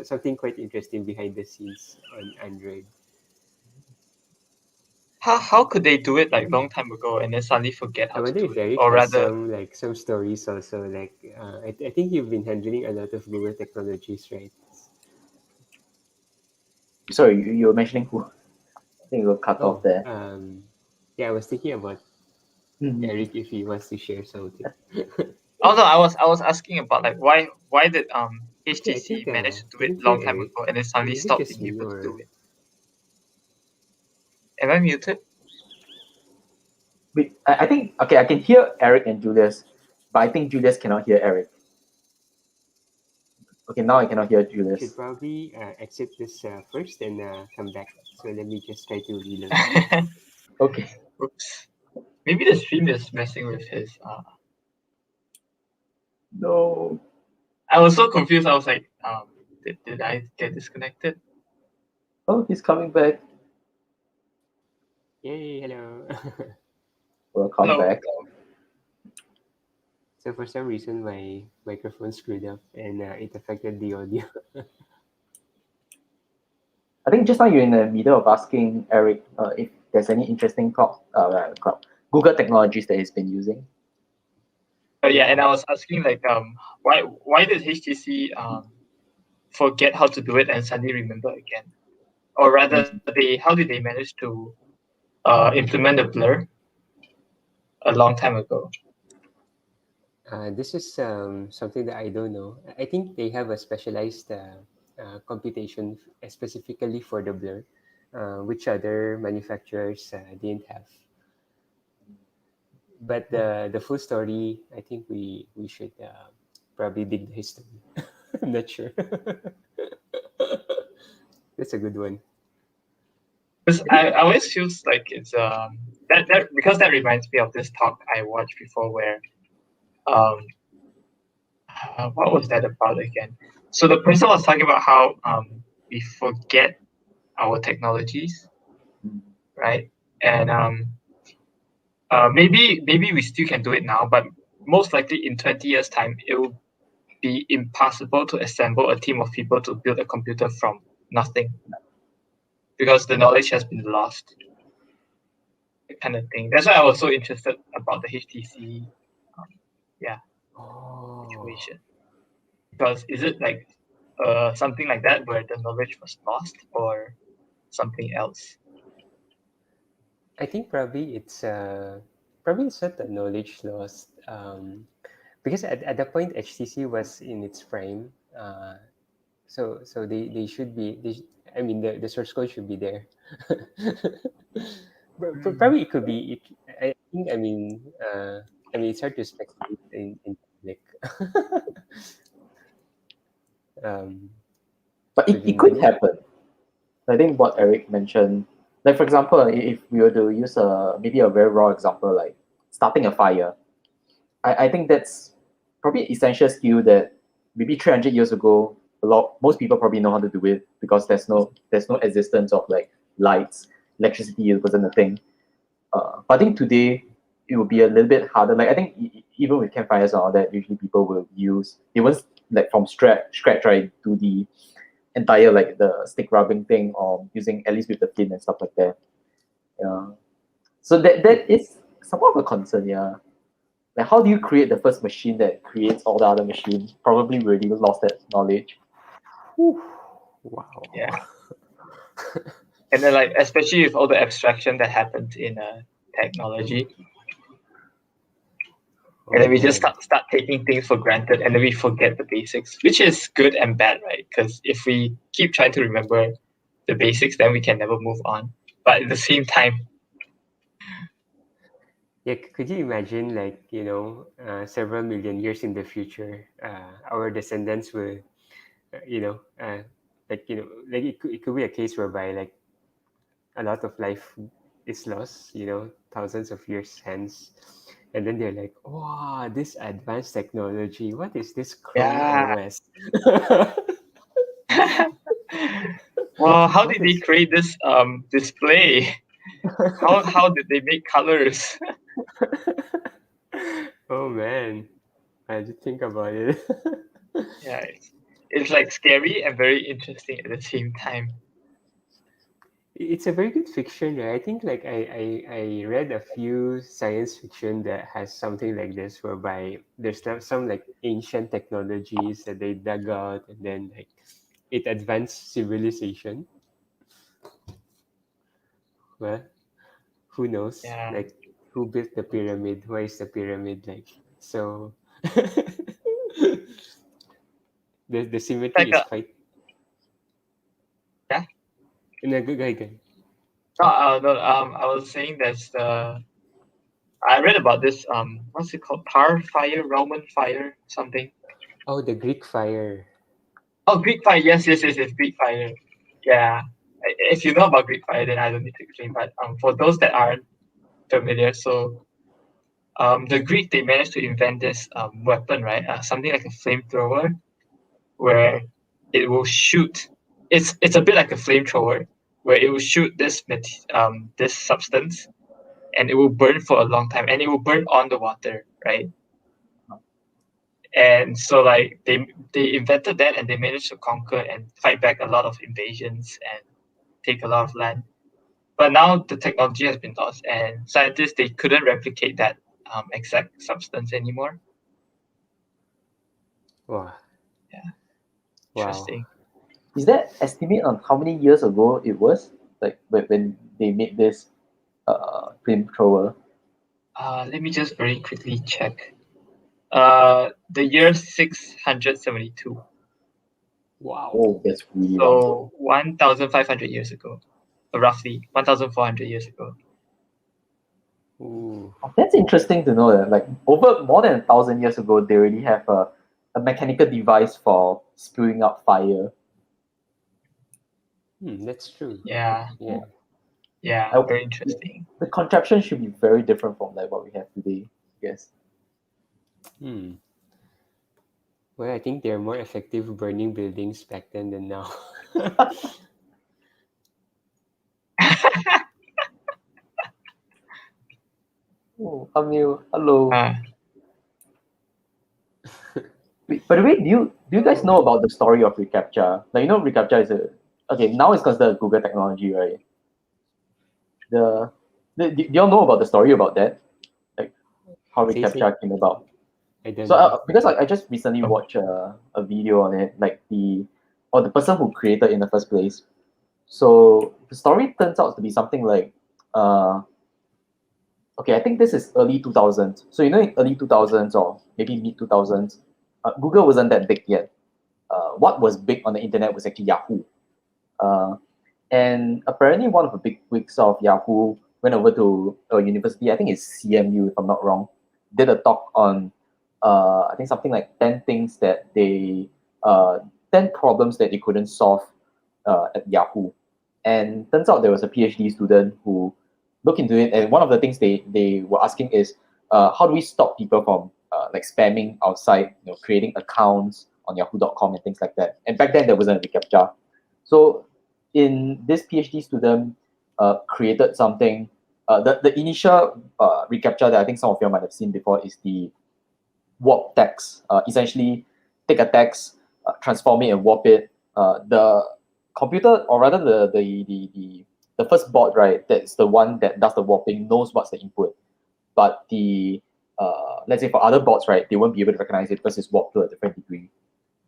Speaker 2: something quite interesting behind the scenes on Android.
Speaker 1: How could they do it like long time ago and then suddenly forget
Speaker 2: I
Speaker 1: how to
Speaker 2: wonder
Speaker 1: do
Speaker 2: if
Speaker 1: it?
Speaker 2: Eric
Speaker 1: Or
Speaker 2: has
Speaker 1: rather,
Speaker 2: some stories also. Like I think you've been handling a lot of Google technologies, right?
Speaker 3: Sorry, you were mentioning who? I think you were cut off
Speaker 2: Oh,
Speaker 3: there.
Speaker 2: yeah. I was thinking about
Speaker 3: Mhm.
Speaker 2: Eric if he wants to share something.
Speaker 1: oh no, I was asking about like why did
Speaker 2: Okay, I think
Speaker 1: HTC manage to do
Speaker 2: can
Speaker 1: it
Speaker 2: you hear
Speaker 1: long time
Speaker 2: Eric?
Speaker 1: ago and then suddenly
Speaker 2: Is it
Speaker 1: stopped
Speaker 2: just
Speaker 1: being
Speaker 2: me
Speaker 1: able to do
Speaker 2: or
Speaker 1: it? Am I muted?
Speaker 3: I think okay, I can hear Eric and Julius, but I think Julius cannot hear Eric. Okay, now I cannot hear
Speaker 2: we should
Speaker 3: Julius.
Speaker 2: probably exit this first and come back. So let me just try to reload.
Speaker 3: Okay.
Speaker 1: Oops. Maybe the stream is messing with his.
Speaker 3: No.
Speaker 1: I was so confused. I was like, did I get disconnected?
Speaker 3: Oh, he's coming back.
Speaker 2: Yay! Hello.
Speaker 3: Welcome
Speaker 1: Hello.
Speaker 3: back.
Speaker 2: So for some reason my microphone screwed up and it affected the audio.
Speaker 3: I think just now you're in the middle of asking Eric if there's any interesting Google technologies that he's been using.
Speaker 1: Yeah, and I was asking like why did HTC forget how to do it and suddenly remember again? Or rather, how did they manage to implement the blur a long time ago?
Speaker 2: This is something that I don't know. I think they have a specialized computation specifically for the blur, which other manufacturers didn't have. But the full story, I think we should probably dig the history. I'm not sure. That's a good one.
Speaker 1: Because I always feels like it's that because that reminds me of this talk I watched before where um what was that about again? So the person was talking about how we forget our technologies, right? And maybe we still can do it now, but most likely in 20 years time it will be impossible to assemble a team of people to build a computer from nothing because the knowledge has been lost. That kind of thing. That's why I was so interested about the HTC
Speaker 2: Oh,
Speaker 1: situation. Because is it like something like that where the knowledge was lost or something else?
Speaker 2: I think probably it's not the knowledge lost. Because at that point HTC was in its prime. So they should be I mean the source code should be there. Probably it could be it, I think I mean it's hard to speculate in public. um,
Speaker 3: But it
Speaker 2: within
Speaker 3: could
Speaker 2: Google.
Speaker 3: happen. I think what Eric mentioned Like for example, if we were to use maybe a very raw example, like starting a fire, I think that's probably an essential skill that maybe 300 years ago, most people probably know how to do it because there's no existence of like lights, electricity wasn't a thing. But I think today it will be a little bit harder. Like I think even with campfires and all that, usually people will use they won't like from scratch right do the entire like the stick rubbing thing or using at least with the flint and stuff like that. Yeah. So that is somewhat of a concern, yeah. Like how do you create the first machine that creates all the other machines? Probably really lost that knowledge.
Speaker 2: Whew. Wow.
Speaker 1: Yeah. And then like especially with all the abstraction that happens in technology. And then we just start taking things for granted and then we forget the basics, which is good and bad, right? Because if we keep trying to remember the basics, then we can never move on. But at the same time,
Speaker 2: Yeah, could you imagine, like, several million years in the future, our descendants will, like it could be a case whereby, like, a lot of life is lost, thousands of years hence. And then they're like, wow, this advanced technology, what is this Chrome
Speaker 1: yeah.
Speaker 2: OS?
Speaker 1: Well, how
Speaker 2: What
Speaker 1: did they
Speaker 2: is-
Speaker 1: create this display? How did they make colors?
Speaker 2: Oh man, I had to think about it.
Speaker 1: Yeah, it's like scary and very interesting at the same time.
Speaker 2: It's a very good fiction, right? I think like I read a few science fiction that has something like this, whereby there's some like ancient technologies that they dug out, and then like it advanced civilization. Well, who knows?
Speaker 1: Yeah.
Speaker 2: Like, who built the pyramid? Why is the pyramid like so? The symmetry
Speaker 1: Like
Speaker 2: is quite.
Speaker 1: yeah.
Speaker 2: No, go ahead.
Speaker 1: No, I was saying that's I read about this what's it called? Tar fire, Roman fire, something.
Speaker 2: Oh, the Greek fire.
Speaker 1: Oh, Greek fire. Yes, Greek fire. Yeah. If you know about Greek fire, then I don't need to explain. But for those that aren't familiar, so the Greek they managed to invent this weapon, right? Something like a flamethrower, where it will shoot. It's a bit like a flamethrower, where it will shoot this substance, and it will burn for a long time, and it will burn on the water, right? And so like they invented that, and they managed to conquer and fight back a lot of invasions and take a lot of land. But now the technology has been lost, and scientists they couldn't replicate that exact substance anymore.
Speaker 2: Wow.
Speaker 1: Yeah,
Speaker 2: Wow.
Speaker 1: interesting.
Speaker 3: Is there estimate on how many years ago it was? Like when they made this flamethrower?
Speaker 1: Let me just very quickly check. The year 672.
Speaker 2: Wow.
Speaker 3: Oh, that's really long ago.
Speaker 1: So 1,500 years ago, roughly 1,400 years ago.
Speaker 2: Ooh.
Speaker 3: That's interesting to know that like over more than 1,000 years ago, they already have a mechanical device for spewing out fire.
Speaker 2: That's true.
Speaker 1: Yeah,
Speaker 2: Yeah.
Speaker 1: very interesting.
Speaker 3: The contraption should be very different from like what we have today, I guess.
Speaker 2: Well, I think they're more effective burning buildings back then than now.
Speaker 3: Oh, Amil, hello.
Speaker 1: Uh,
Speaker 3: Wait, by the way, do you guys know about the story of reCAPTCHA? Like reCAPTCHA is now it's considered a Google technology, right? Do y'all know about the story about that? Like how
Speaker 2: Say-
Speaker 3: reCAPTCHA came about?
Speaker 2: I don't
Speaker 3: So
Speaker 2: know.
Speaker 3: because I just recently watched a video on it, like the person who created it in the first place. So the story turns out to be something like, okay, I think this is early 2000s. So in early 2000s or maybe mid 2000s, Google wasn't that big yet. What was big on the internet was actually Yahoo. And apparently one of the big wigs of Yahoo went over to a university, I think it's CMU if I'm not wrong, did a talk on I think something like 10 things that 10 problems that they couldn't solve at Yahoo. And turns out there was a PhD student who looked into it, and one of the things they were asking is, how do we stop people from like spamming outside, creating accounts on Yahoo.com and things like that. And back then there wasn't a reCAPTCHA. So in this PhD student created something. The initial reCAPTCHA that I think some of you might have seen before is the warp text. Essentially, take a text, transform it and warp it. The computer, or rather the first bot, right, that's the one that does the warping, knows what's the input. But the let's say for other bots, right, they won't be able to recognize it because it's warped to a different degree.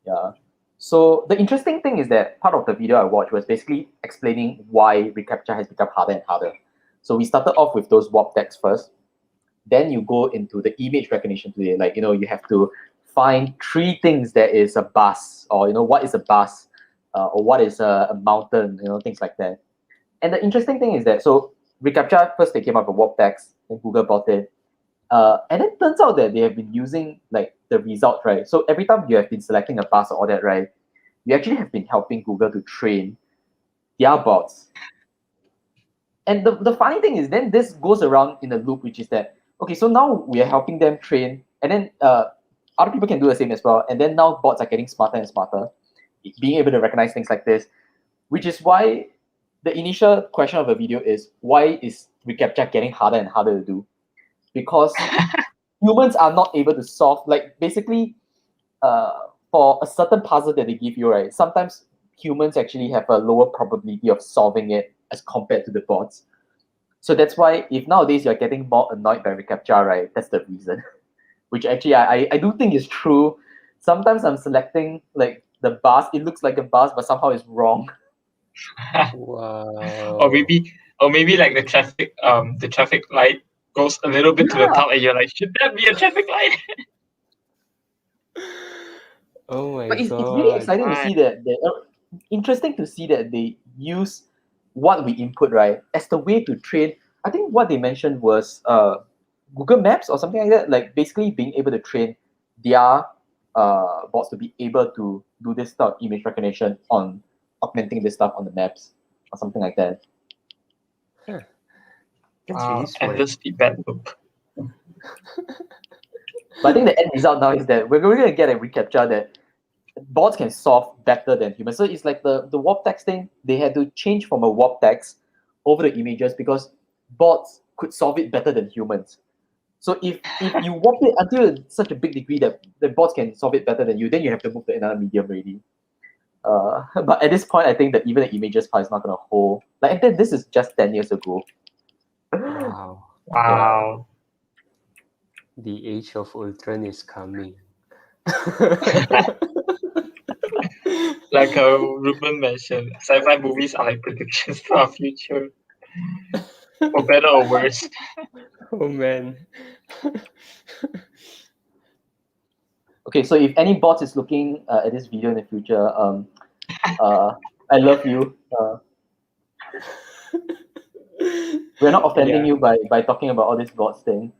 Speaker 3: Yeah. So the interesting thing is that part of the video I watched was basically explaining why reCAPTCHA has become harder and harder. So we started off with those warp text first. Then you go into the image recognition today. Like, you have to find 3 things that is a bus, or, what is a bus, or what is a mountain, things like that. And the interesting thing is that, so reCAPTCHA, first they came up with warp text, then Google bought it. And it turns out that they have been using like the result, right? So every time you have been selecting a bus or all that, right, you actually have been helping Google to train their bots. And the funny thing is, then this goes around in a loop, which is that, okay, so now we are helping them train, and then other people can do the same as well. And then now bots are getting smarter and smarter, being able to recognize things like this, which is why the initial question of the video is, why is reCAPTCHA getting harder and harder to do? Because humans are not able to solve, like basically, for a certain puzzle that they give you, right, sometimes humans actually have a lower probability of solving it as compared to the bots. So that's why if nowadays you're getting more annoyed by reCAPTCHA, right, that's the reason. Which actually I do think is true. Sometimes I'm selecting like the bus, it looks like a bus, but somehow it's wrong.
Speaker 2: Wow.
Speaker 1: Or maybe like the traffic light goes a little bit to the top, and you're like, should that be a traffic light?
Speaker 2: Oh my
Speaker 3: But it's
Speaker 2: god.
Speaker 3: really exciting to see that, interesting to see that they use what we input, right, as the way to train. I think what they mentioned was Google Maps or something like that, like basically being able to train their bots to be able to do this stuff, image recognition on augmenting this stuff on the maps or something like that.
Speaker 2: Huh. That's really smart.
Speaker 1: Endless feedback loop.
Speaker 3: But I think the end result now is that we're going to get a reCAPTCHA that bots can solve better than humans. So it's like the warp text thing, they had to change from a warp text over the images because bots could solve it better than humans. So if you warp it until such a big degree that the bots can solve it better than you, then you have to move to another medium already. But at this point, I think that even the images part is not going to hold. Like, and this is just 10 years ago.
Speaker 2: Wow.
Speaker 1: Wow.
Speaker 2: The age of Ultron is coming.
Speaker 1: Like Ruben mentioned, sci-fi movies are like predictions for our future, for better or worse.
Speaker 2: Oh man.
Speaker 3: Okay, so if any bot is looking at this video in the future, I love you. We're not offending you by talking about all this bots thing.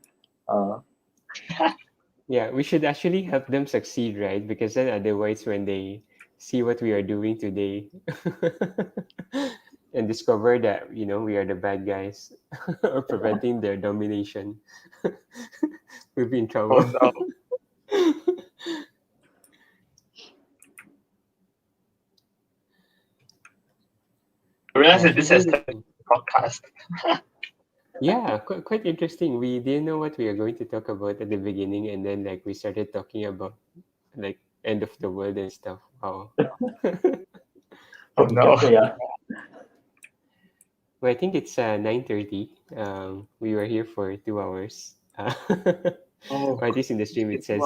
Speaker 2: Yeah, we should actually help them succeed, right? Because then otherwise when they see what we are doing today and discover that, we are the bad guys or preventing their domination, we'll be in trouble.
Speaker 1: Oh no. I realize that this has turned into a podcast.
Speaker 2: Yeah, quite interesting. We didn't know what we are going to talk about at the beginning, and then like we started talking about like end of the world and stuff. Wow.
Speaker 1: Oh no.
Speaker 3: Yeah.
Speaker 2: Well, I think it's 9:30. We were here for 2 hours. Or at least in the stream it says.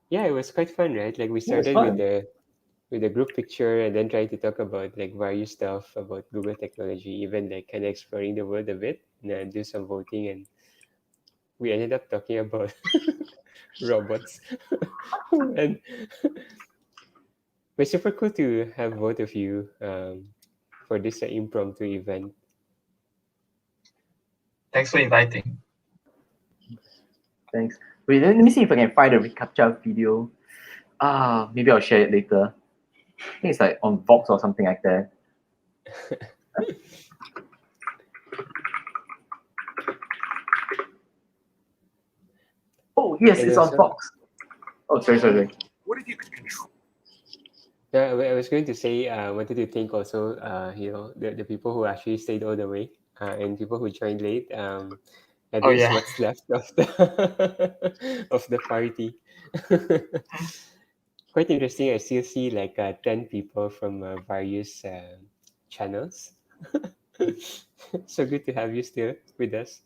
Speaker 2: Yeah, it was quite fun, right? Like we started with the group picture and then trying to talk about like various stuff about Google technology, even like kind of exploring the world a bit and then do some voting, and we ended up talking about robots. And it's super cool to have both of you for this impromptu event.
Speaker 1: Thanks for inviting.
Speaker 3: Thanks. Wait, let me see if I can find a reCAPTCHA video. Maybe I'll share it later. I think it's like on Vox or something like that. Oh yes,
Speaker 2: And
Speaker 3: it's on
Speaker 2: also,
Speaker 3: Fox. Oh, sorry.
Speaker 4: What if you could control?
Speaker 2: I was going to say, what did you think also, the people who actually stayed all the way and people who joined late,
Speaker 1: Oh,
Speaker 2: this is
Speaker 1: yeah.
Speaker 2: what's left of the of the party. Quite interesting. I still see like 10 people from various channels. So good to have you still with us.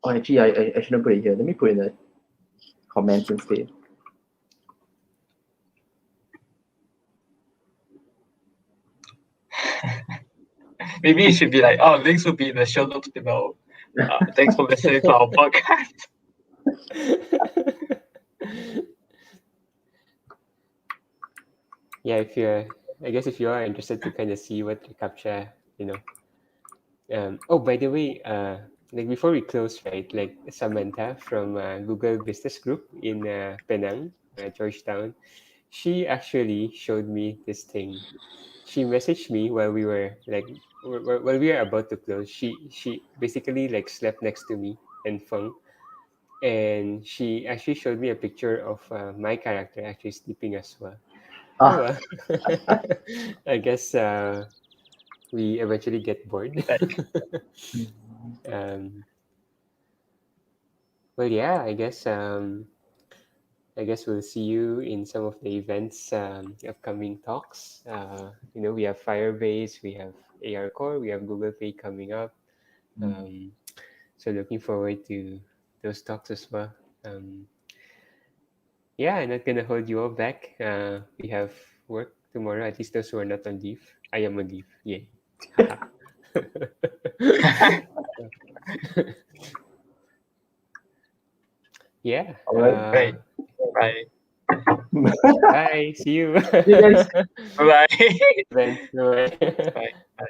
Speaker 3: Oh, actually, I shouldn't put it here. Let me put in the comments instead.
Speaker 1: Maybe it should be like, oh, links will be in the show notes below. Thanks for listening to our podcast.
Speaker 2: Yeah, I guess if you are interested to kind of see what the captcha, oh, by the way, like before we close, right? Like Samantha from Google Business Group in Penang, Georgetown, she actually showed me this thing. She messaged me while we were like while we were about to close. She basically like slept next to me and Feng, and she actually showed me a picture of my character actually sleeping as well. Oh,
Speaker 3: Ah,
Speaker 2: I guess we eventually get bored. um, well, yeah, I guess we'll see you in some of the events, upcoming talks. We have Firebase, we have AR Core, we have Google Pay coming up. So looking forward to those talks as well. Yeah, I'm not gonna hold you all back. We have work tomorrow. At least those who are not on leave. I am on leave. Yay. Yeah.
Speaker 3: all right.
Speaker 1: Right. Bye.
Speaker 2: Bye. See you.
Speaker 3: See you guys.
Speaker 1: Bye.
Speaker 2: Bye. Bye.
Speaker 1: Bye. Bye.